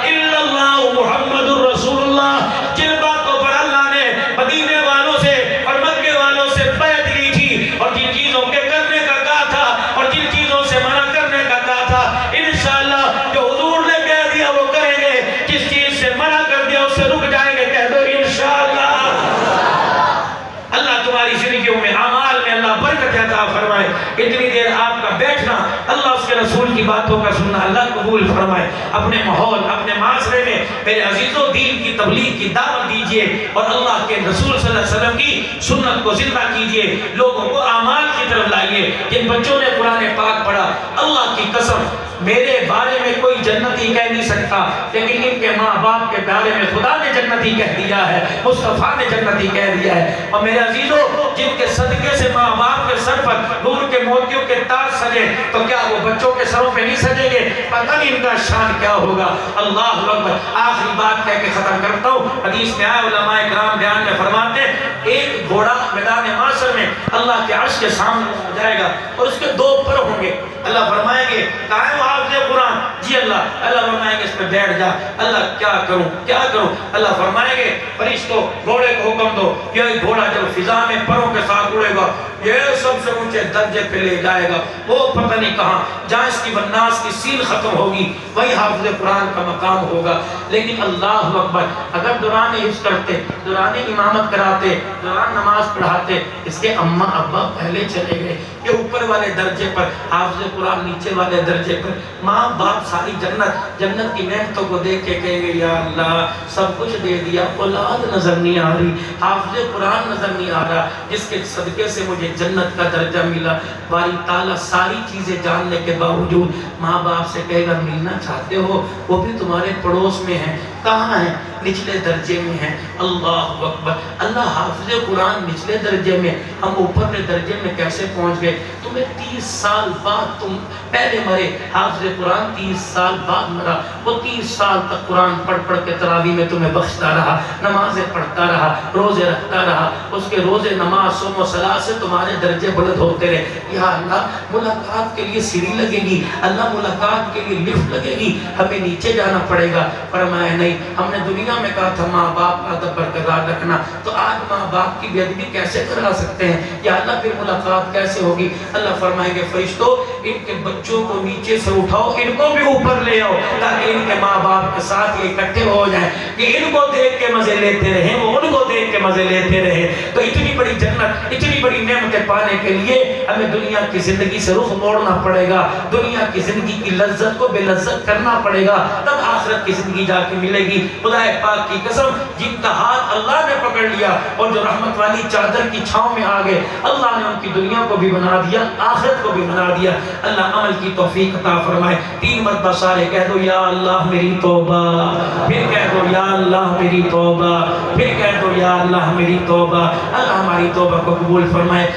الا اللہ محمد الرسول اللہ. جن باتوں پر اللہ نے مدینے والوں سے اور مکے والوں سے بیعت لی تھی, اور جن چیزوں کے کرنے کا کہا تھا, اور جن چیزوں سے منع کرنے کا کہا تھا, انشاءاللہ جو حضور نے کہہ دیا وہ کریں گے, جس چیز سے منع کر دیا اس سے رک جائیں گے. کہہ دو انشاءاللہ. اللہ تمہاری زندگیوں میں, اعمال میں اللہ برکت عطا فرمائے. اتنی دیر آپ کا بیٹھنا, اللہ اس کے رسول کی باتوں کا سننا اللہ قبول فرمائے. اپنے ماحول, اپنے معاشرے میں میرے عزیزوں دین کی تبلیغ کی دعوت دیجئے, اور اللہ کے رسول صلی اللہ علیہ وسلم کی سنت کو زندہ کیجئے. لوگوں کو اعمال کی طرف لائیے. جن بچوں نے قرآن پاک پڑھا, اللہ کی قسم میرے بارے میں کوئی جنتی کہہ نہیں سکتا, لیکن ان کے ماں باپ کے بارے میں خدا نے جنتی کہہ دیا ہے, مصطفیٰ نے جنتی کہہ دیا ہے. اور میرے عزیزوں جن کے صدقے سے ماں باپ کے سر پر نور کے موتیوں کے تاج سجے تو کیا وہ بچوں کے سروں پہ نہیں سجیں گے؟ پتہ نہیں ان کا شان کیا ہوگا۔ اللہ اکبر۔ آخری بات کہہ کے ختم کرتا ہوں، حدیث میں آئے علماء کرام بیان میں فرماتے ہیں ایک گھوڑا میدان محشر میں اللہ کے عرش کے سامنے آ جائے گا اور اس کے دو پر ہوں گے۔ اللہ فرمائیں گے کہاں ہے وہ حافظ قرآن؟ جی اللہ فرمائیں گے اس پہ بیٹھ جا۔ اللہ کیا کروں؟ اللہ فرمائیں گے فرشتوں گھوڑے کو حکم دو، یہ گھوڑا جب فضا میں پروں کے ساتھ اڑے گا یہ سب سے اونچے درجے پہ لے جائے گا، وہ پتہ نہیں کہاں، جہاں اس کی والناس کی سین ختم ہوگی وہی حافظ قرآن کا مقام ہوگا۔ لیکن اللہ اکبر، اگر دوران حفظ کرتے، دوران امامت کراتے، دوران نماز پڑھاتے، اس کے اماں ابا پہلے چلے گئے، یہ اوپر والے درجے پر، حافظ قرآن نیچے والے درجے پر، ماں باپ ساری جنت کی نعمتوں کو دیکھ کے کہیں گے یا اللہ سب کچھ دے دیا، اولاد نظر نہیں آ رہی، حافظ قرآن نظر نہیں آ رہا، جس کے صدقے سے مجھے جنت کا درجہ ملا۔ باری تعالیٰ ساری چیزیں جاننے کے باوجود ماں باپ سے کہے گا ملنا چاہتے ہو، وہ بھی تمہارے پڑوس میں ہیں، کہاں ہیں؟ نچلے درجے میں ہیں۔ اللہ اکبر۔ اللہ حافظ قرآن نچلے درجے میں، ہم اوپر درجے میں کیسے پہنچ گئے؟ تمہیں 30 سال بعد تم پہلے مرے، حافظ قرآن 30 سال بعد مرا، وہ 30 سال تک قرآن پڑھ کے تراویح میں تمہیں بخشتا رہا، نمازیں پڑھتا رہا، روزے رکھتا رہا، اس کے روزے نماز صوم و صلاۃ سے تمہارے درجے بلند ہوتے رہے۔ یا اللہ ملاقات کے لیے سیڑھی لگے گی، اللہ ملاقات کے لیے لفٹ لگے گی، ہمیں نیچے جانا پڑے گا۔ فرمایا نہیں، ہم نے دنیا میں کہا تھا ماں باپ کا ادب برقرار رکھنا، تو آج ماں باپ کی بے ادبی کیسے کرا سکتے ہیں؟ یا اللہ پھر ملاقات کیسے ہوگی؟ اللہ فرمائیں گے فرشتوں ان کے بچوں کو نیچے سے اٹھاؤ، ان کو بھی اوپر لے آؤ تاکہ ان کے ماں باپ کے ساتھ یہ اکٹھے ہو جائیں کہ ان کو دیکھ کے مزے لیتے رہیں، وہ ان کو دیکھ کے مزے لیتے رہیں۔ تو اتنی بڑی جنت، اتنی بڑی نعمتیں پانے کے لیے ہمیں دنیا کی زندگی سے رخ موڑنا پڑے گا، دنیا کی زندگی کی لذت کو بے لذت کرنا پڑے گا، تب آخرت کی زندگی جا کے ملے گی۔ خدا پاک کی قسم جن کا ہاتھ اللہ نے پکڑ لیا اور جو رحمت والی چادر کی چھاؤں میں آ گئے، اللہ نے ان کی دنیا کو بھی بنا دیا، آخرت کو بھی بنا دیا۔ اللہ عمل کی توفیق عطا فرمائے۔ 3 مرتبہ سارے کہہ دو یا اللہ میری توبہ، پھر کہہ دو یا اللہ میری توبہ، پھر کہہ دو یا اللہ میری توبہ۔ اللہ ہماری توبہ کو قبول فرمائے۔